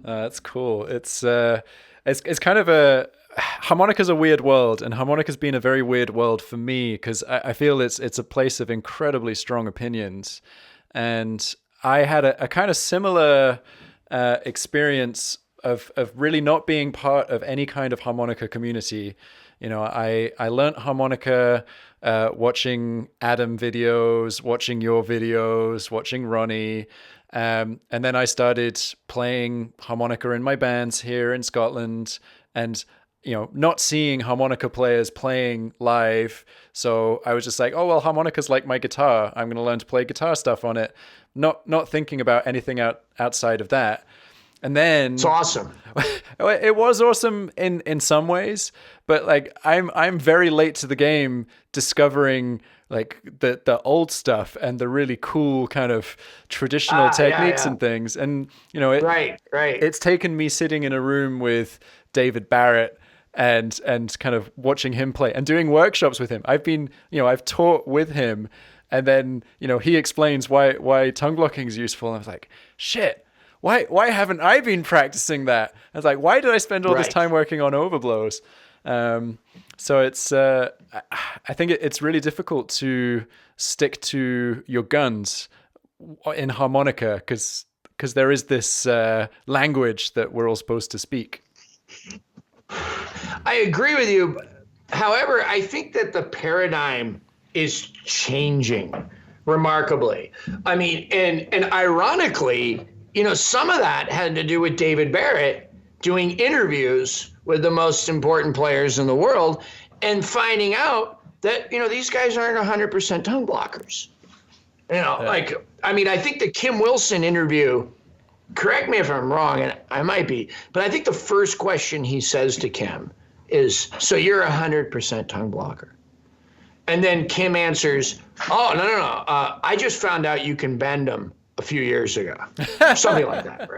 That's cool. It's kind of harmonica's a weird world, and harmonica's been a very weird world for me because I feel it's a place of incredibly strong opinions. And I had a kind of similar experience of really not being part of any kind of harmonica community. I learned harmonica watching Adam videos, watching your videos, watching Ronnie. And then I started playing harmonica in my bands here in Scotland and, not seeing harmonica players playing live. So I was just like, oh, well, harmonica's like my guitar. I'm going to learn to play guitar stuff on it. Not thinking about anything outside of that. And then it's awesome. It was awesome in some ways, but like I'm very late to the game discovering like the old stuff and the really cool kind of traditional techniques and things. And right. It's taken me sitting in a room with David Barrett and kind of watching him play and doing workshops with him. I've taught with him, and then he explains why tongue blocking is useful. And I was like, shit. Why haven't I been practicing that? I was like, why did I spend all this time working on overblows? So it's, I think it's really difficult to stick to your guns in harmonica because there is this language that we're all supposed to speak. I agree with you. However, I think that the paradigm is changing remarkably. I mean, and ironically, some of that had to do with David Barrett doing interviews with the most important players in the world and finding out that, these guys aren't 100% tongue blockers. I think the Kim Wilson interview, correct me if I'm wrong, and I might be, but I think the first question he says to Kim is, so you're 100% tongue blocker? And then Kim answers, oh, no. I just found out you can bend them a few years ago, something like that,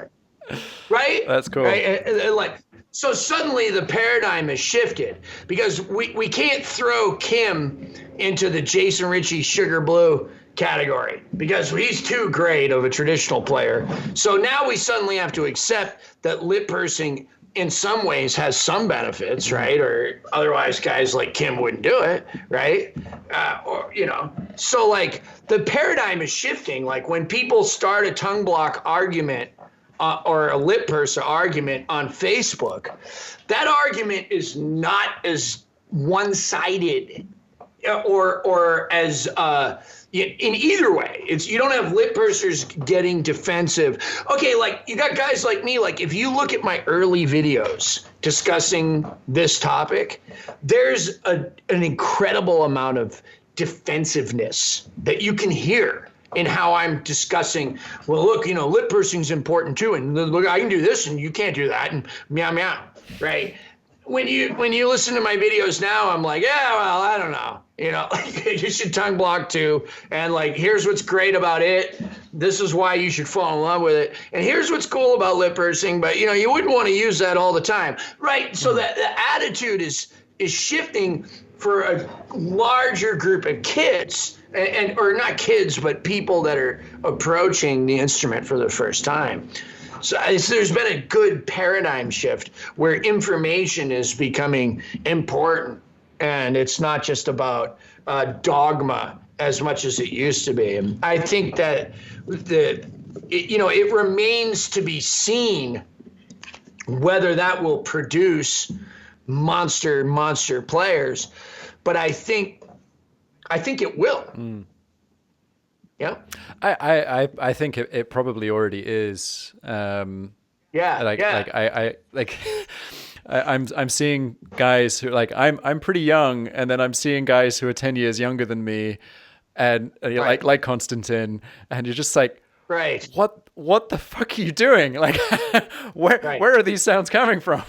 right? That's cool. Right? So suddenly the paradigm has shifted because we can't throw Kim into the Jason Ricci Sugar Blue category because he's too great of a traditional player. So now we suddenly have to accept that lip pursing in some ways has some benefits, right? Or otherwise guys like Kim wouldn't do it, right? So like the paradigm is shifting. Like when people start a tongue block argument or a lip purser argument on Facebook, that argument is not as one-sided or as in either way. It's, you don't have lip pursers getting defensive. Okay, like you got guys like me, like if you look at my early videos discussing this topic, there's an incredible amount of defensiveness that you can hear in how I'm discussing, well, look, lip pursing is important too, and look, I can do this and you can't do that, and meow meow, right? When you listen to my videos now, I'm like, yeah, well, I don't know. You should tongue block too. And like, here's what's great about it. This is why you should fall in love with it. And here's what's cool about lip pursing, but you wouldn't want to use that all the time. Right. So that the attitude is shifting for a larger group of kids and or not kids, but people that are approaching the instrument for the first time. So there's been a good paradigm shift where information is becoming important, and it's not just about dogma as much as it used to be. And I think that it remains to be seen whether that will produce monster players, but I think it will. Mm. Yeah, I think it probably already is. I'm seeing guys who I'm pretty young, and then I'm seeing guys who are 10 years younger than me, and like Konstantin, and you're just like, right, what the fuck are you doing? Like, where are these sounds coming from?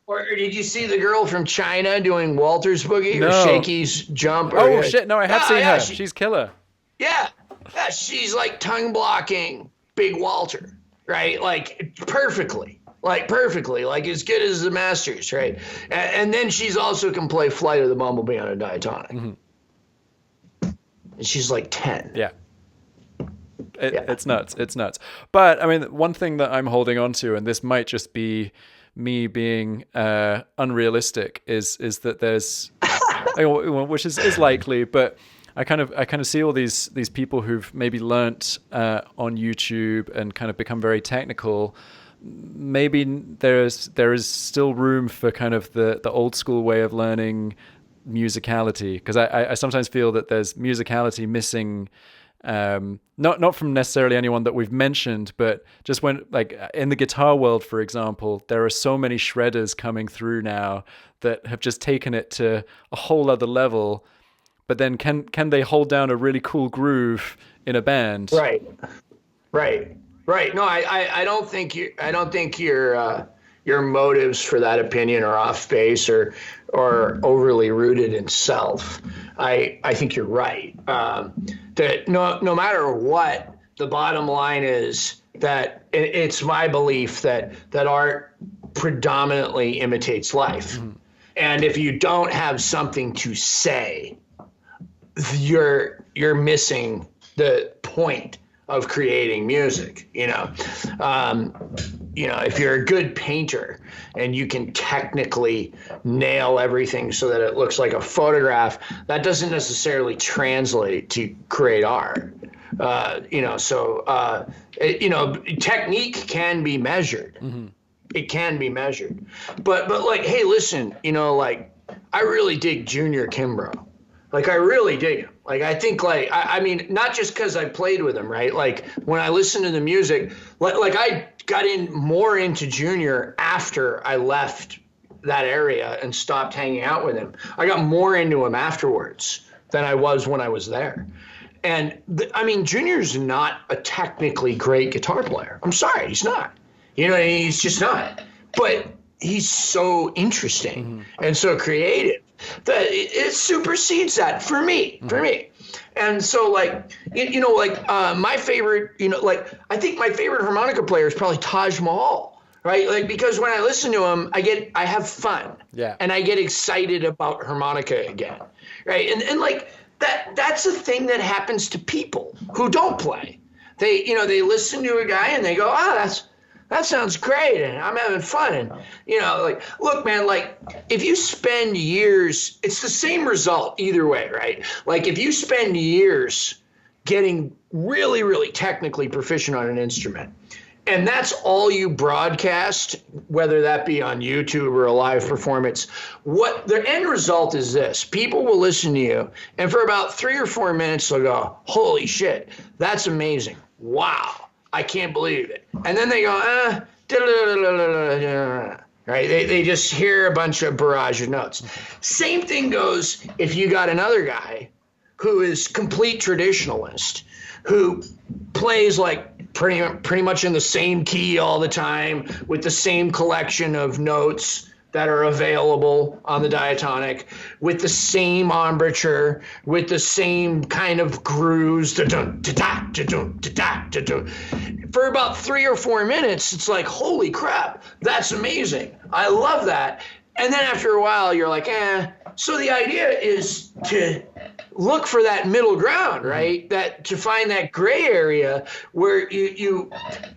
Or did you see the girl from China doing Walter's Boogie or Shakey's Jump? Oh shit! No, I have seen her. She's killer. Yeah, she's like tongue blocking Big Walter, right? Like perfectly, like as good as the masters, right? And then she's also can play Flight of the Bumblebee on a diatonic. Mm-hmm. And she's like 10. Yeah. It's nuts. It's nuts. But I mean, one thing that I'm holding on to, and this might just be me being unrealistic, is that there's, which is likely, but I kind of see all these people who've maybe learnt on YouTube and kind of become very technical. Maybe there is still room for kind of the old school way of learning musicality, because I sometimes feel that there's musicality missing. Not from necessarily anyone that we've mentioned, but just when, like in the guitar world, for example, there are so many shredders coming through now that have just taken it to a whole other level. But then can they hold down a really cool groove in a band? Right. No, I don't think your motives for that opinion are off base or overly rooted in self. I think you're right. That no matter what, the bottom line is that it's my belief that art predominantly imitates life. Mm-hmm. And if you don't have something to say, you're missing the point of creating music. If you're a good painter and you can technically nail everything so that it looks like a photograph, that doesn't necessarily translate to create art. Technique can be measured. Mm-hmm. It can be measured. But like, hey, listen, I really dig Junior Kimbrough. Like, I really dig him. Like, I think, like, I mean, not just because I played with him, right? Like, when I listen to the music, like I got more into Junior after I left that area and stopped hanging out with him. I got more into him afterwards than I was when I was there. And, Junior's not a technically great guitar player. I'm sorry, he's not. He's just not. But he's so interesting and so creative that it supersedes that for me. And so my favorite, I think my favorite harmonica player is probably Taj Mahal, right? Like, because when I listen to him, I have fun. Yeah. And I get excited about harmonica again. Right. And like that's a thing that happens to people who don't play. They listen to a guy and they go, that sounds great, and I'm having fun. And, look, man, like, if you spend years, it's the same result either way, right? Like, if you spend years getting really, really technically proficient on an instrument, and that's all you broadcast, whether that be on YouTube or a live performance, what the end result is this. People will listen to you, and for about 3 or 4 minutes, they'll go, holy shit, that's amazing. Wow, I can't believe it. And then they go, right? They just hear a bunch of barrage of notes. Same thing goes if you got another guy who is complete traditionalist, who plays like pretty much in the same key all the time with the same collection of notes that are available on the diatonic, with the same embouchure, with the same kind of grooves. For about 3 or 4 minutes, it's like, holy crap, that's amazing. I love that. And then after a while, you're like, So the idea is to look for that middle ground, right? That to find that gray area where you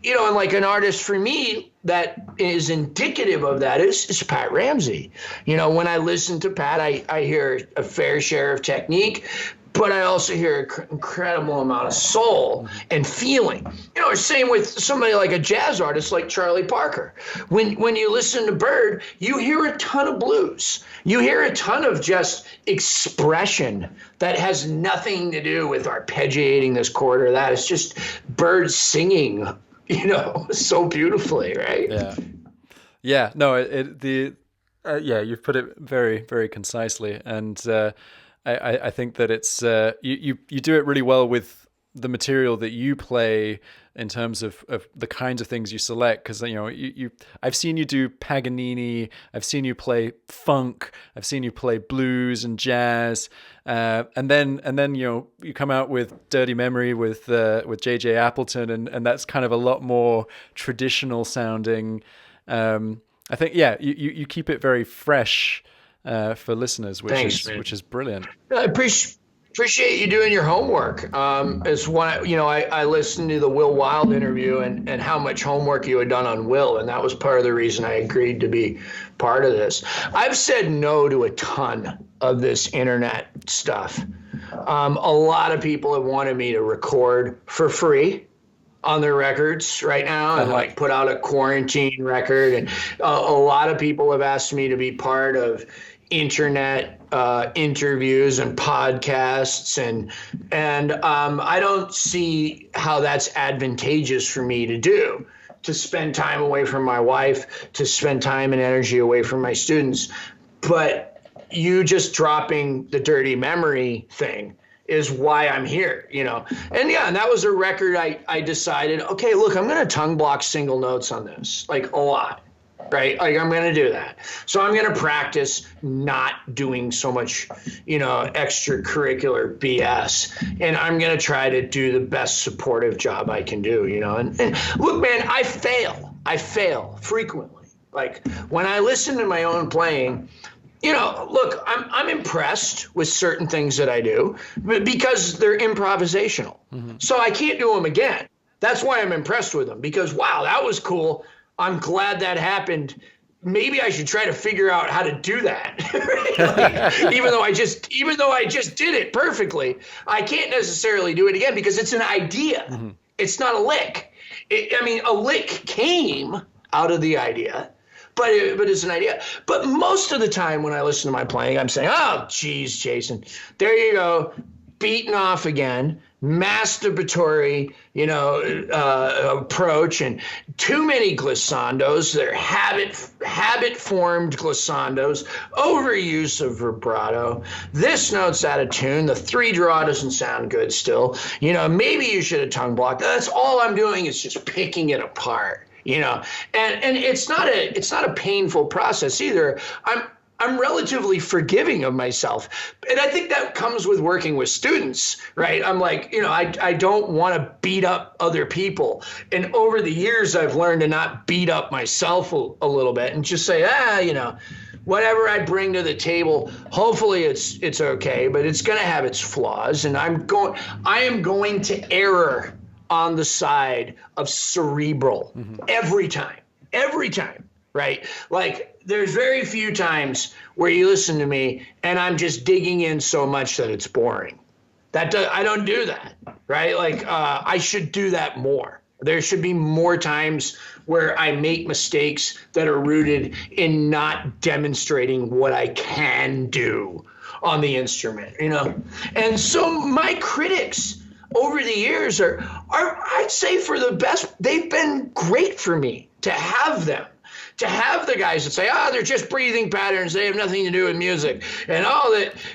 know, and like an artist for me that is indicative of that is Pat Ramsey. You know, when I listen to Pat, I hear a fair share of technique, but I also hear an incredible amount of soul and feeling. You know, same with somebody like a jazz artist like Charlie Parker. When you listen to Bird, you hear a ton of blues. You hear a ton of just expression that has nothing to do with arpeggiating this chord or that. It's just Bird singing, you know, so beautifully, right? Yeah. Yeah. No, you've put it very, very concisely. And I think that it's you do it really well with the material that you play in terms of the kinds of things you select, because you know I've seen you do Paganini, I've seen you play funk, I've seen you play blues and jazz, and then you know you come out with Dirty Memory with J.J. Appleton, and that's kind of a lot more traditional sounding. I think you keep it very fresh for listeners, which is brilliant. I appreciate you doing your homework. It's one, you know, I listened to the Will Wilde interview and how much homework you had done on Will, and that was part of the reason I agreed to be part of this. I've said no to a ton of this internet stuff. A lot of people have wanted me to record for free on their records right now and like put out a quarantine record, and a lot of people have asked me to be part of internet interviews and podcasts, and I don't see how that's advantageous for me to do, to spend time away from my wife, to spend time and energy away from my students. But you just dropping the Dirty Memory thing is why I'm here, you know. And that was a record I decided, okay, look, I'm going to tongue block single notes on this, like a lot, right? Like I'm going to do that. So I'm going to practice not doing so much, you know, extracurricular BS. And I'm going to try to do the best supportive job I can do, you know. And look, man, I fail frequently. Like when I listen to my own playing, you know, look, I'm impressed with certain things that I do because they're improvisational. Mm-hmm. So I can't do them again. That's why I'm impressed with them, because, wow, that was cool. I'm glad that happened. Maybe I should try to figure out how to do that. Like, even though I just did it perfectly, I can't necessarily do it again because it's an idea. Mm-hmm. It's not a lick. A lick came out of the idea. But it's an idea. But most of the time when I listen to my playing, I'm saying, oh, geez, Jason, there you go, beating off again, masturbatory, you know, approach, and too many glissandos. They're habit-formed glissandos, overuse of vibrato. This note's out of tune. The 3-draw doesn't sound good still. You know, maybe you should have tongue blocked. That's all I'm doing is just picking it apart. You know, and it's not a painful process either. I'm relatively forgiving of myself, and I think that comes with working with students, right? I'm like, you know, I don't want to beat up other people, and over the years I've learned to not beat up myself a little bit and just say, you know, whatever I bring to the table, hopefully it's okay, but it's going to have its flaws, and I am going to err on the side of cerebral every time, right? Like there's very few times where you listen to me and I'm just digging in so much that it's boring. I don't do that, right? Like I should do that more. There should be more times where I make mistakes that are rooted in not demonstrating what I can do on the instrument, And so my critics over the years are I'd say for the best, they've been great for me to have them. To have the guys that say, they're just breathing patterns, they have nothing to do with music, and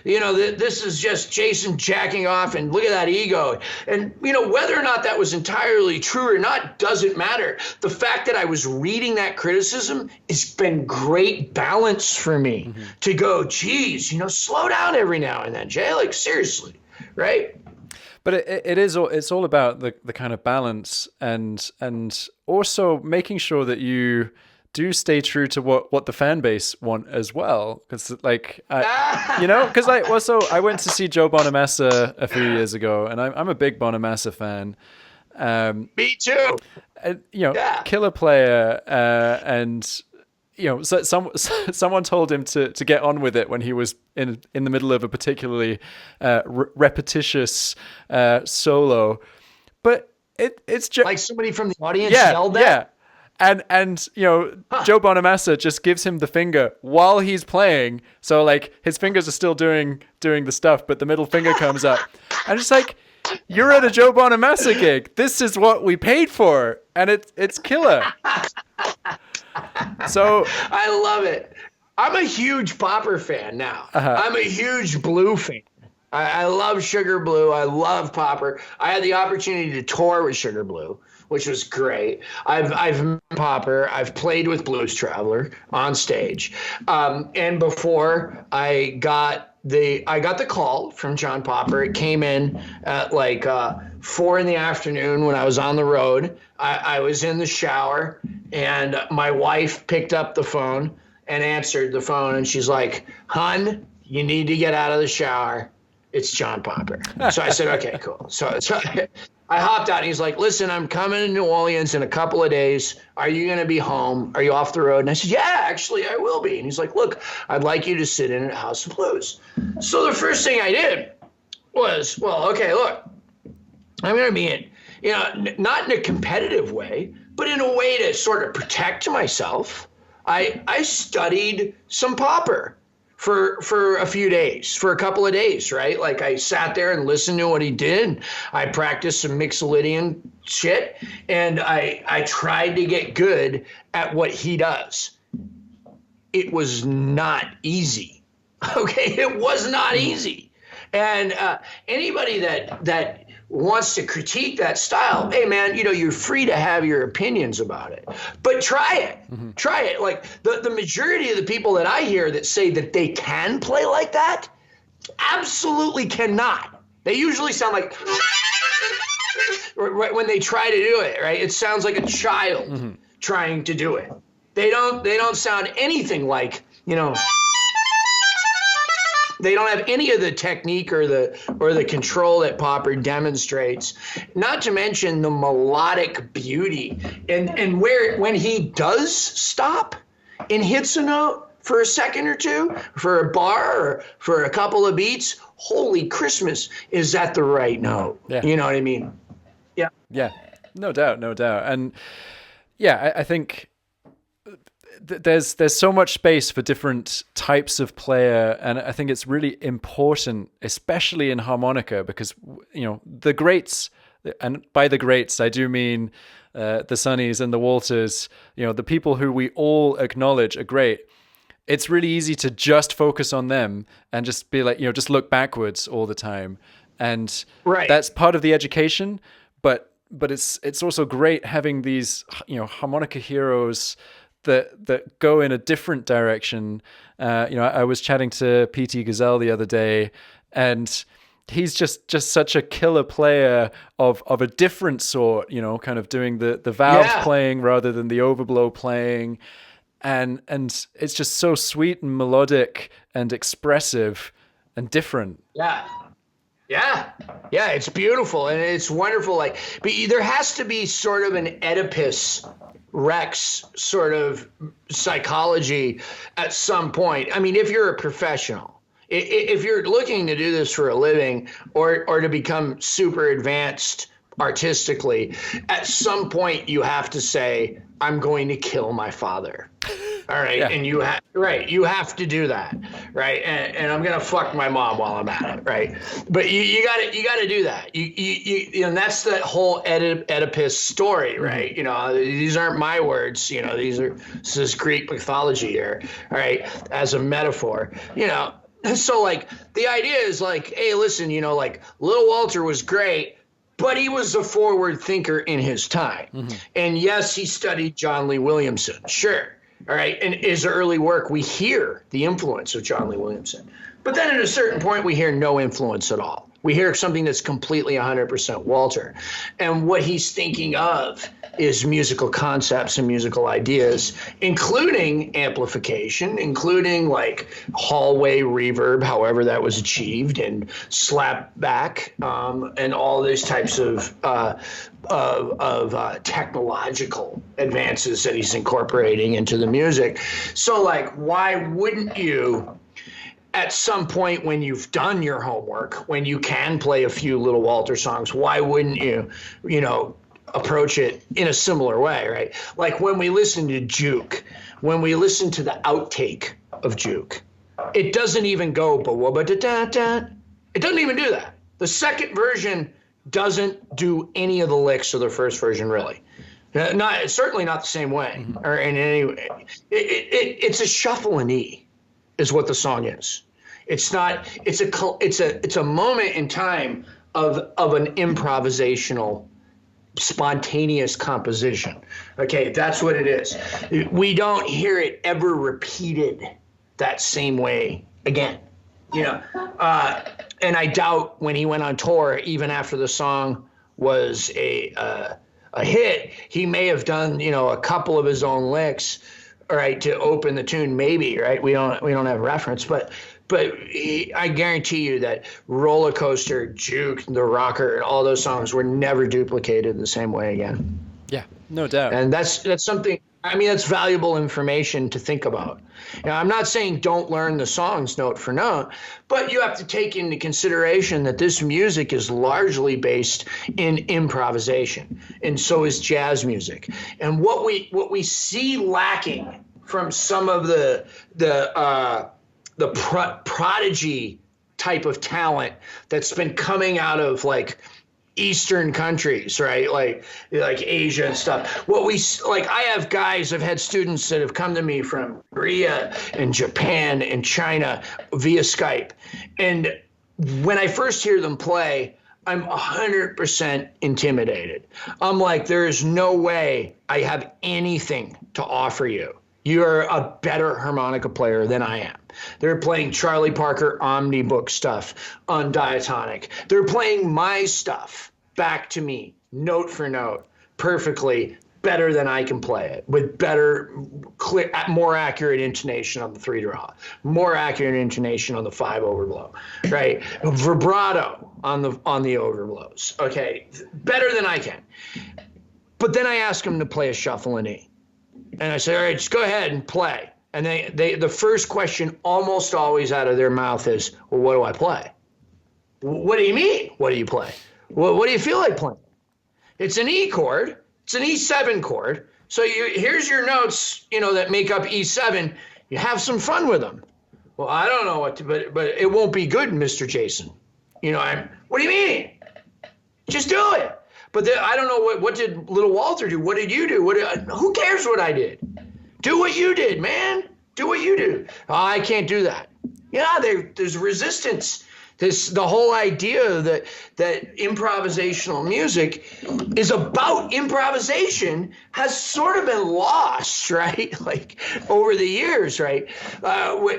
this is just Jason jacking off, and look at that ego. And whether or not that was entirely true or not doesn't matter. The fact that I was reading that criticism has been great balance for me to go, geez, slow down every now and then, Jay, like seriously, right? But it's all about the kind of balance and also making sure that you do stay true to what the fan base want as well, because I went to see Joe Bonamassa a few years ago, and I'm a big Bonamassa fan. Me too. And, killer player, and so someone told him to get on with it when he was in the middle of a particularly repetitious solo, but it's just like somebody from the audience yelled that. Yeah. And Joe Bonamassa just gives him the finger while he's playing. So like his fingers are still doing the stuff, but the middle finger comes up. And it's like, you're at a Joe Bonamassa gig. This is what we paid for, and it's killer. So I love it. I'm a huge Popper fan now. I'm a huge Blue fan. I love Sugar Blue. I love Popper. I had the opportunity to tour with Sugar Blue, which was great. I've met Popper. I've played with Blues Traveler on stage. And before I got the call from John Popper. It came in at like 4 p.m. when I was on the road. I was in the shower, and my wife picked up the phone and answered the phone, and she's like, "Hun, you need to get out of the shower. It's John Popper." So I said, okay, cool. So I hopped out, and he's like, "Listen, I'm coming to New Orleans in a couple of days. Are you going to be home? Are you off the road?" And I said, "Yeah, actually, I will be." And he's like, "Look, I'd like you to sit in at House of Blues." So the first thing I did was, well, okay, look, I'm going to be in, not in a competitive way, but in a way to sort of protect myself. I studied some Popper for a few days, for a couple of days, right? Like I sat there and listened to what he did. I practiced some Mixolydian shit, and I tried to get good at what he does. It was not easy. Okay, it was not easy. And anybody that wants to critique that style, hey man, you're free to have your opinions about it, but try it. Mm-hmm. Try it. Like the majority of the people that I hear that say that they can play like that absolutely cannot. They usually sound like when they try to do it, right? It sounds like a child trying to do it. They don't sound anything like, they don't have any of the technique or the control that Popper demonstrates. Not to mention the melodic beauty and when he does stop and hits a note for a second or two, for a bar or for a couple of beats, holy Christmas, is that the right note? Yeah. You know what I mean? Yeah. Yeah. No doubt. And yeah, I think there's so much space for different types of player, and I think it's really important, especially in harmonica, because the greats, and by the greats I do mean the Sonnies and the Walters, the people who we all acknowledge are great. It's really easy to just focus on them and just be like, just look backwards all the time, and right. That's part of the education, but it's also great having these harmonica heroes that go in a different direction. I was chatting to P.T. Gazelle the other day, and he's just such a killer player of a different sort, kind of doing the valves playing rather than the overblow playing. And it's just so sweet and melodic and expressive and different. Yeah, it's beautiful and it's wonderful. But there has to be sort of an Oedipus Rex sort of psychology at some point. I mean, if you're a professional, if you're looking to do this for a living or to become super advanced artistically, at some point you have to say, I'm going to kill my father. All right. Yeah. And you have to do that. Right. And I'm going to fuck my mom while I'm at it. Right. But you gotta do that. And that's the whole Oedipus story. Right. Mm-hmm. You know, these aren't my words. You know, this is Greek mythology here. All right. As a metaphor, you know, so like the idea is like, hey, listen, you know, like Little Walter was great, but he was a forward thinker in his time. Mm-hmm. And yes, he studied John Lee Williamson. Sure. All right. And his early work, we hear the influence of John Lee Williamson. But then at a certain point, we hear no influence at all. We hear something that's completely 100% Walter. And what he's thinking of is musical concepts and musical ideas, including amplification, including like hallway reverb, however that was achieved, and slap back, and all these types of technological advances that he's incorporating into the music. So like, why wouldn't you, at some point when you've done your homework, when you can play a few Little Walter songs, why wouldn't you, you know, approach it in a similar way, right? Like when we listen to Juke, when we listen to the outtake of Juke, it doesn't even go, it doesn't even do that. The second version doesn't do any of the licks of the first version, really. Certainly not the same way, or in any way. It's a shuffle in E, is what the song is. It's not. It's a moment in time of an improvisational, spontaneous composition. Okay, that's what it is. We don't hear it ever repeated that same way again. You know, and I doubt when he went on tour, even after the song was a hit, he may have done, you know, a couple of his own licks, right, to open the tune, maybe, right? We don't have reference, but I guarantee you that Roller Coaster, Juke, The Rocker, and all those songs were never duplicated the same way again. Yeah, no doubt. And that's something, I mean, that's valuable information to think about. Now, I'm not saying don't learn the songs note for note, but you have to take into consideration that this music is largely based in improvisation, and so is jazz music. And what we see lacking from some of the prodigy type of talent that's been coming out of like Eastern countries, right? Like Asia and stuff. I have guys, I've had students that have come to me from Korea and Japan and China via Skype. And when I first hear them play, I'm 100% intimidated. I'm like, there is no way I have anything to offer you. You're a better harmonica player than I am. They're playing Charlie Parker Omnibook stuff on Diatonic. They're playing my stuff back to me, note for note, perfectly, better than I can play it, with better, clear, more accurate intonation on the 3-draw, more accurate intonation on the 5 overblow, right? Vibrato on the overblows, okay? Better than I can. But then I ask them to play a shuffle in E. And I say, all right, just go ahead and play. And the first question almost always out of their mouth is, well, what do I play? What do you mean? What do you play? What do you feel like playing? It's an E chord. It's an E7 chord. So here's your notes, you know, that make up E7. You have some fun with them. Well, I don't know what to, but it won't be good, Mr. Jason. You know, what do you mean? Just do it. But I don't know what did Little Walter do? What did you do? Who cares what I did? Do what you did, man. Do what you do. Oh, I can't do that. Yeah, there's resistance. The whole idea that improvisational music is about improvisation has sort of been lost, right? Like over the years, right?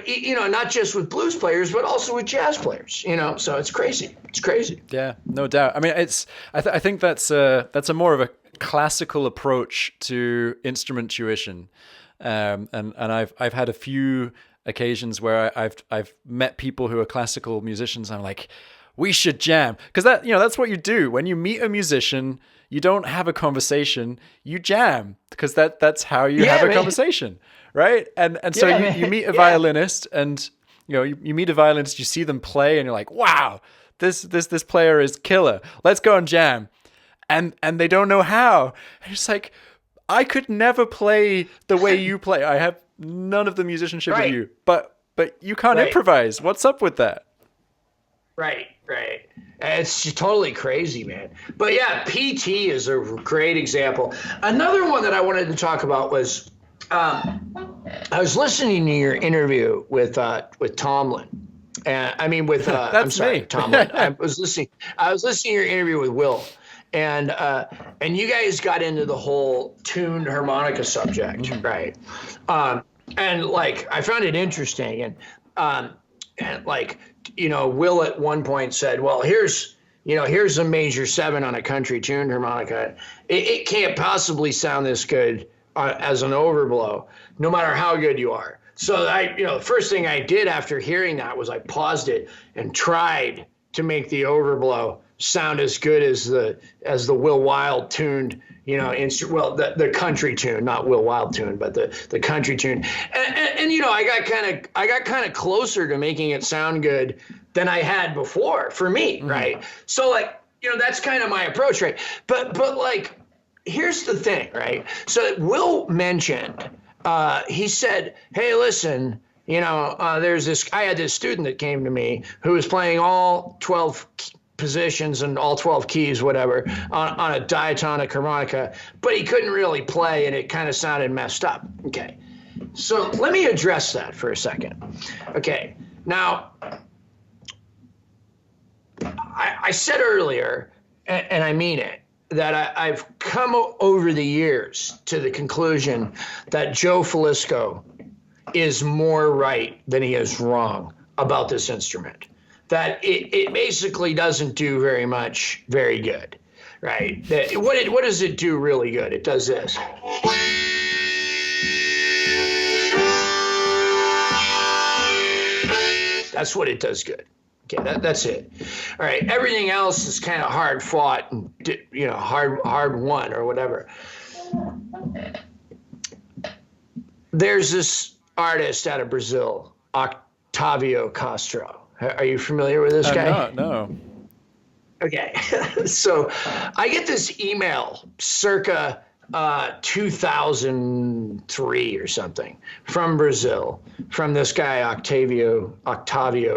You know, not just with blues players, but also with jazz players. You know, so it's crazy. It's crazy. Yeah, no doubt. I mean, I think that's a more of a classical approach to instrument tuition, and I've had a few occasions where I've met people who are classical musicians. And I'm like, we should jam, because that's what you do when you meet a musician. You don't have a conversation, you jam, because that's how you have a conversation, right? And so you meet a violinist, and you meet a violinist, you see them play, and you're like, wow, this player is killer. Let's go and jam. and they don't know how. And it's like, I could never play the way you play. I have none of the musicianship of you, but you can't improvise. What's up with that? Right. It's just totally crazy, man. But yeah, PT is a great example. Another one that I wanted to talk about was I was listening to your interview with Tomlin. I'm sorry, me. Tomlin. I was listening to your interview with Will, and you guys got into the whole tuned harmonica subject, right? And like I found it interesting, and like, you know, Will at one point said, well, here's a major 7 on a country tuned harmonica. It can't possibly sound this good as an overblow, no matter how good you are. So the first thing I did after hearing that was I paused it and tried to make the overblow sound as good as the Will Wild tuned, the country tune, not Will Wild tune, but the country tune. And I got kind of closer to making it sound good than I had before for me, right? So like, that's kind of my approach, right? But like, here's the thing, right? So Will mentioned, he said, hey, listen, I had this student that came to me who was playing all 12 positions and all 12 keys, whatever, on a diatonic harmonica, but he couldn't really play and it kind of sounded messed up. Okay. So let me address that for a second. Okay. Now, I said earlier, and I mean it, that I've come over the years to the conclusion that Joe Falisco is more right than he is wrong about this instrument. That it basically doesn't do very much very good, right? What does it do really good? It does this. That's what it does good. Okay, that's it. All right, everything else is kind of hard fought and hard won or whatever. There's this artist out of Brazil, Octavio Castro. Are you familiar with this guy? No. Okay, so I get this email circa 2003 or something from Brazil, from this guy Octavio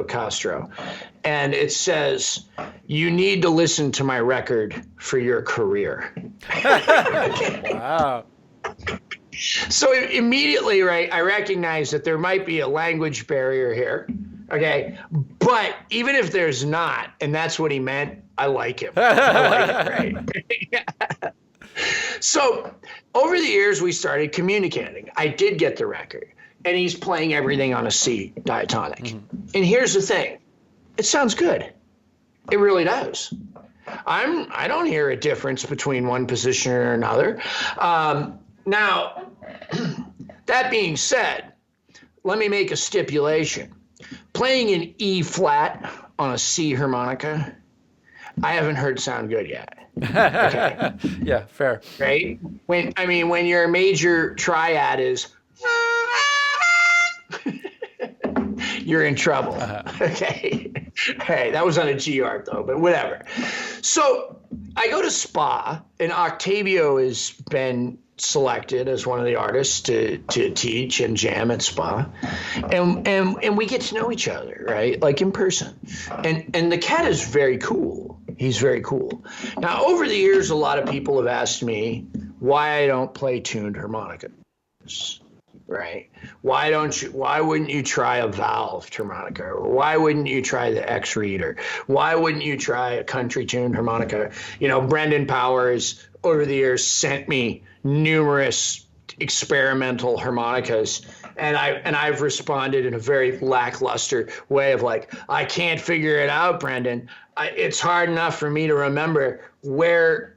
Castro, and it says, you need to listen to my record for your career. Wow. So immediately, right, I recognize that there might be a language barrier here. Okay, but even if there's not, and that's what he meant, I like him. I like it, right? So over the years, we started communicating. I did get the record, and he's playing everything on a C diatonic. And here's the thing. It sounds good. It really does. I don't hear a difference between one position or another. Now, that being said, let me make a stipulation. Playing an E flat on a C harmonica, I haven't heard sound good yet. Okay. Yeah, fair. Right? When your major triad is you're in trouble. Okay. Hey, that was on a G art though, but whatever. So I go to Spa, and Octavio has been selected as one of the artists to teach and jam at Spa, and we get to know each other, right, like in person, and the cat is very cool. He's very cool. Now, over the years, a lot of people have asked me why I don't play tuned harmonicas, right? Why wouldn't you try a valved harmonica? Or why wouldn't you try the X reader? Why wouldn't you try a country tuned harmonica? Brendan Powers over the years sent me numerous experimental harmonicas, and I've responded in a very lackluster way of like, I can't figure it out, Brendan. It's hard enough for me to remember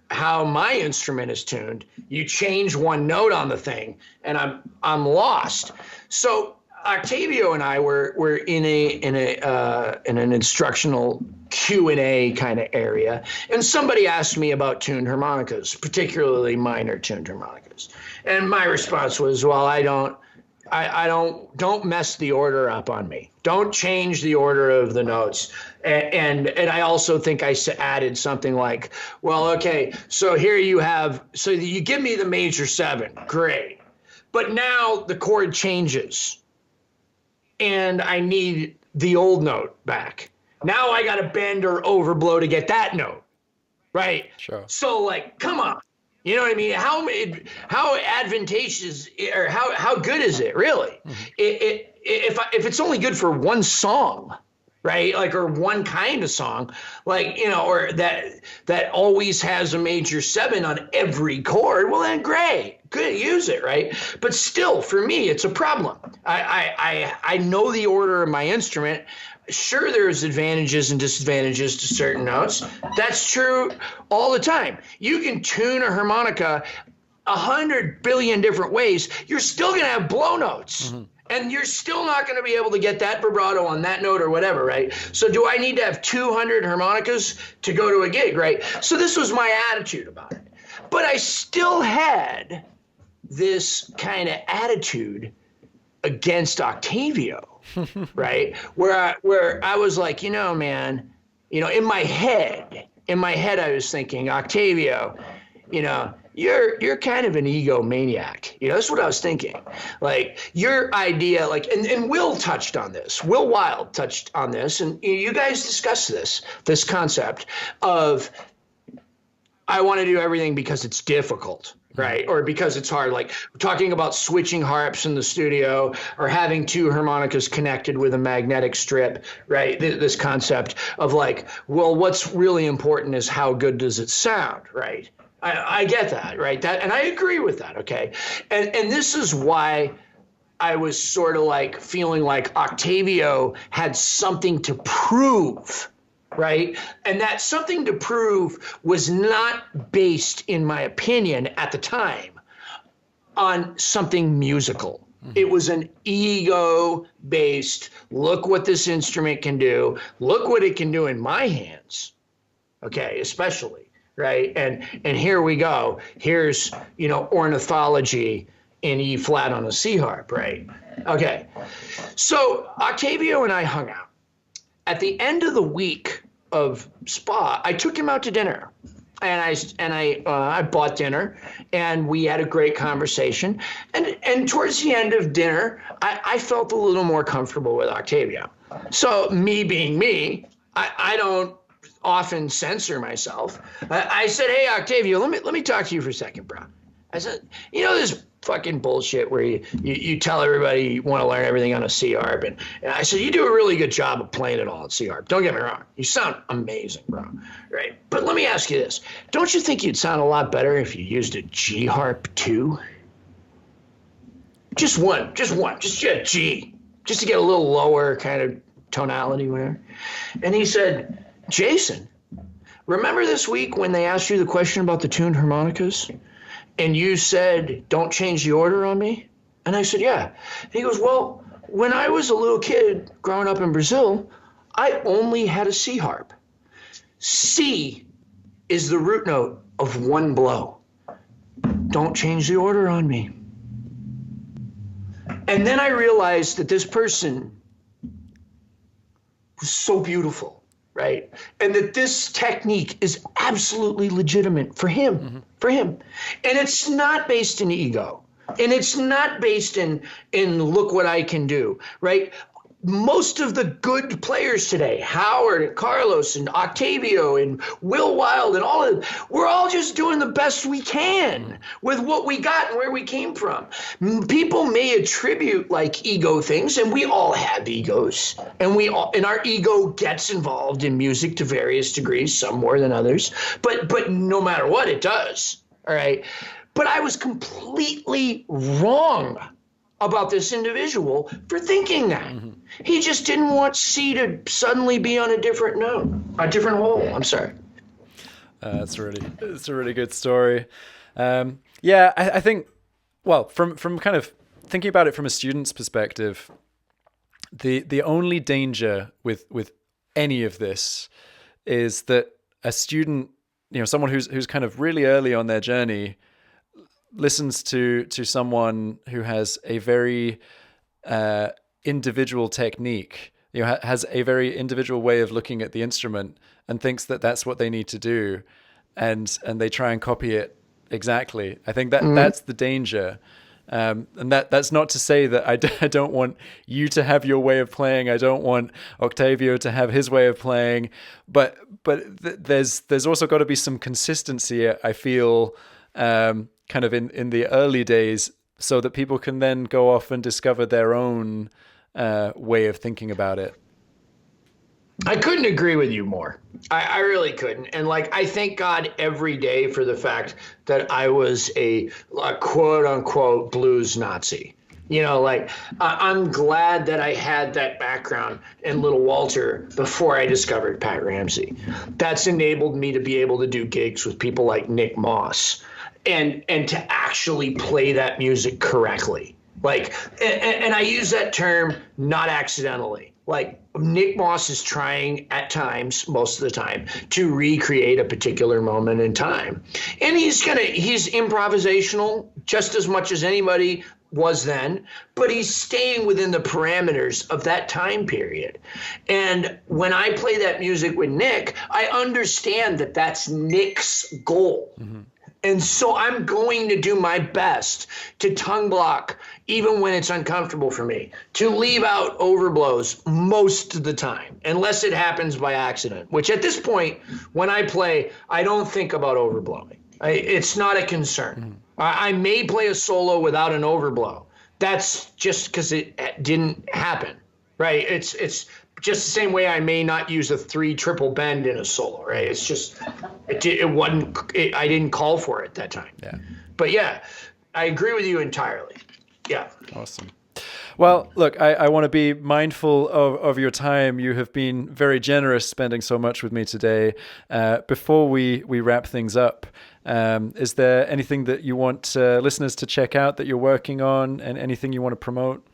how my instrument is tuned. You change one note on the thing, and I'm lost. So Octavio and I were in an instructional Q&A kind of area, and somebody asked me about tuned harmonicas, particularly minor tuned harmonicas, and my response was, well, I I don't mess the order up on me. Don't change the order of the notes. And I also think I added something like, well, okay, so here you have, so you give me the major 7, great. But now the chord changes and I need the old note back. Now I got to bend or overblow to get that note, right? Sure. So like, come on. You know what I mean? How advantageous or how good is it really? Mm-hmm. If it's only good for one song, right? Like, or one kind of song, like, you know, or that always has a major 7 on every chord, well then great, good, use it, right? But still, for me, it's a problem. I know the order of my instrument. Sure, there's advantages and disadvantages to certain notes. That's true all the time. You can tune a harmonica 100 billion different ways. You're still going to have blow notes. Mm-hmm. And you're still not going to be able to get that vibrato on that note or whatever, right? So do I need to have 200 harmonicas to go to a gig, right? So this was my attitude about it. But I still had this kind of attitude against Octavio. Right? Where I was like, you know, man, you know, in my head I was thinking, Octavio, you know, you're kind of an egomaniac. You know, that's what I was thinking. Like, your idea, like, and Will touched on this. Will Wild touched on this, and you guys discussed this concept of, I want to do everything because it's difficult. Right? Or because it's hard, like talking about switching harps in the studio or having 2 harmonicas connected with a magnetic strip, right? This concept of like, well, what's really important is how good does it sound, right? I get that, right? And I agree with that, okay? And this is why I was sort of like feeling like Octavio had something to prove. Right? And that something to prove was not based, in my opinion, at the time, on something musical. Mm-hmm. It was an ego-based, look what this instrument can do, look what it can do in my hands, okay, especially, right? And here we go. Here's, you know, ornithology in E flat on a C harp, right? Okay. So Octavio and I hung out. At the end of the week of Spa, I took him out to dinner, and I bought dinner, and we had a great conversation. And towards the end of dinner, I felt a little more comfortable with Octavio. So me being me, I don't often censor myself. I said, "Hey, Octavio, let me talk to you for a second, bro." I said, "You know this fucking bullshit where you tell everybody you want to learn everything on a C harp." And I said, "You do a really good job of playing it all at C harp. Don't get me wrong. You sound amazing, bro. Right? But let me ask you this. Don't you think you'd sound a lot better if you used a G harp too? Just a G. Just to get a little lower kind of tonality, whatever." And he said, "Jason, remember this week when they asked you the question about the tuned harmonicas? And you said, don't change the order on me?" And I said, "Yeah." And he goes, "Well, when I was a little kid growing up in Brazil, I only had a C harp. C is the root note of one blow. Don't change the order on me." And then I realized that this person was so beautiful, right? And that this technique is absolutely legitimate for him, And it's not based in ego. And it's not based in look what I can do, right? Most of the good players today, Howard and Carlos and Octavio and Will Wild and all of them, we're all just doing the best we can with what we got and where we came from. People may attribute like ego things, and we all have egos, and our ego gets involved in music to various degrees, some more than others, but no matter what, it does. All right. But I was completely wrong about this individual for thinking that. Mm-hmm. He just didn't want C to suddenly be on a different note, a different hole. I'm sorry. It's a really good story. I think, well, from kind of thinking about it from a student's perspective, the only danger with any of this is that a student, you know, someone who's kind of really early on their journey, listens to someone who has a very individual technique, has a very individual way of looking at the instrument and thinks that that's what they need to do, and they try and copy it exactly. I think that that's the danger. And that's not to say that I don't want you to have your way of playing. I don't want Octavio to have his way of playing. But there's also got to be some consistency, I feel, kind of in the early days, so that people can then go off and discover their own way of thinking about it. I couldn't agree with you more. I really couldn't. And like, I thank God every day for the fact that I was a quote unquote blues Nazi. You know, like, I'm glad that I had that background in Little Walter before I discovered Pat Ramsey. That's enabled me to be able to do gigs with people like Nick Moss and to actually play that music correctly. Like, and I use that term not accidentally. Like, Nick Moss is trying at times, most of the time, to recreate a particular moment in time. And he's improvisational just as much as anybody was then, but he's staying within the parameters of that time period. And when I play that music with Nick, I understand that that's Nick's goal. Mm-hmm. And so I'm going to do my best to tongue block, even when it's uncomfortable for me, to leave out overblows most of the time, unless it happens by accident, which at this point, when I play, I don't think about overblowing. It's not a concern. Mm-hmm. I may play a solo without an overblow. That's just because it didn't happen, right? It's just the same way I may not use a 3 triple bend in a solo, right? It's just, it wasn't, I didn't call for it that time. Yeah. But yeah, I agree with you entirely. Yeah. Awesome. Well, look, I want to be mindful of your time. You have been very generous spending so much with me today. Before we wrap things up, is there anything that you want listeners to check out that you're working on, and anything you want to promote?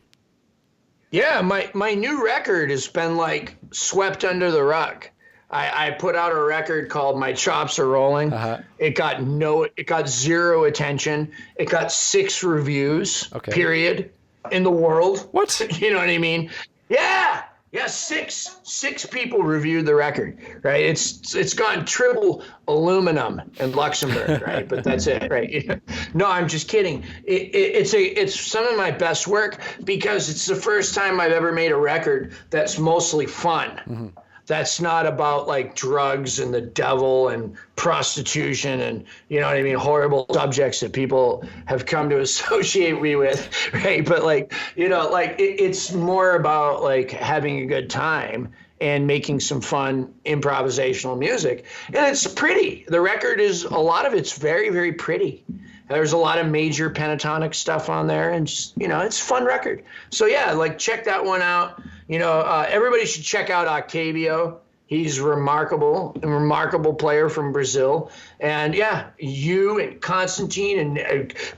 Yeah, my new record has been like swept under the rug. I put out a record called My Chops Are Rolling. Uh-huh. It got 0 attention. It got 6 reviews, period, in the world. What? You know what I mean? Yeah. Yeah, six people reviewed the record, right? It's gone triple aluminum in Luxembourg, right? But that's it, right? No, I'm just kidding. It's some of my best work because it's the first time I've ever made a record that's mostly fun. Mm-hmm. That's not about like drugs and the devil and prostitution and, you know what I mean, horrible subjects that people have come to associate me with, right? But like, you know, like it's more about like having a good time and making some fun improvisational music. And it's pretty. The record is, a lot of it's very, very pretty. There's a lot of major pentatonic stuff on there, and just, you know, it's a fun record. So yeah, like check that one out. You know, everybody should check out Octavio. He's remarkable, a remarkable player from Brazil. And yeah, you and Konstantin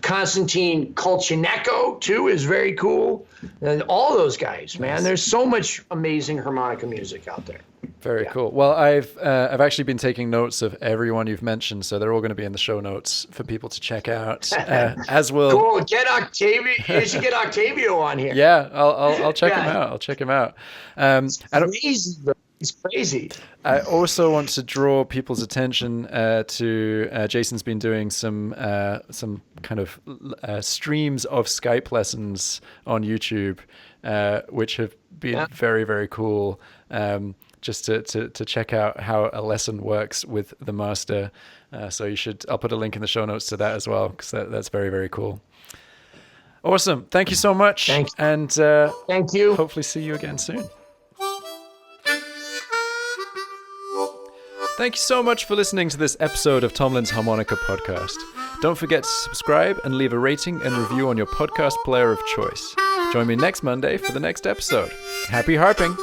Kolcheneko too is very cool. And all those guys, man, there's so much amazing harmonica music out there. Very cool. Well, I've actually been taking notes of everyone you've mentioned, so they're all going to be in the show notes for people to check out. As will. Cool. Get Octavio. You should get Octavio on here. Yeah, I'll check him out. I'll check him out. It's crazy, bro. It's crazy. I also want to draw people's attention to Jason's been doing some kind of streams of Skype lessons on YouTube, which have been very, very cool. Just to check out how a lesson works with the master. So I'll put a link in the show notes to that as well, because that's very, very cool. Awesome. Thank you so much. Thanks. And thank you. Hopefully see you again soon. Thank you so much for listening to this episode of Tomlin's Harmonica Podcast. Don't forget to subscribe and leave a rating and review on your podcast player of choice. Join me next Monday for the next episode. Happy harping!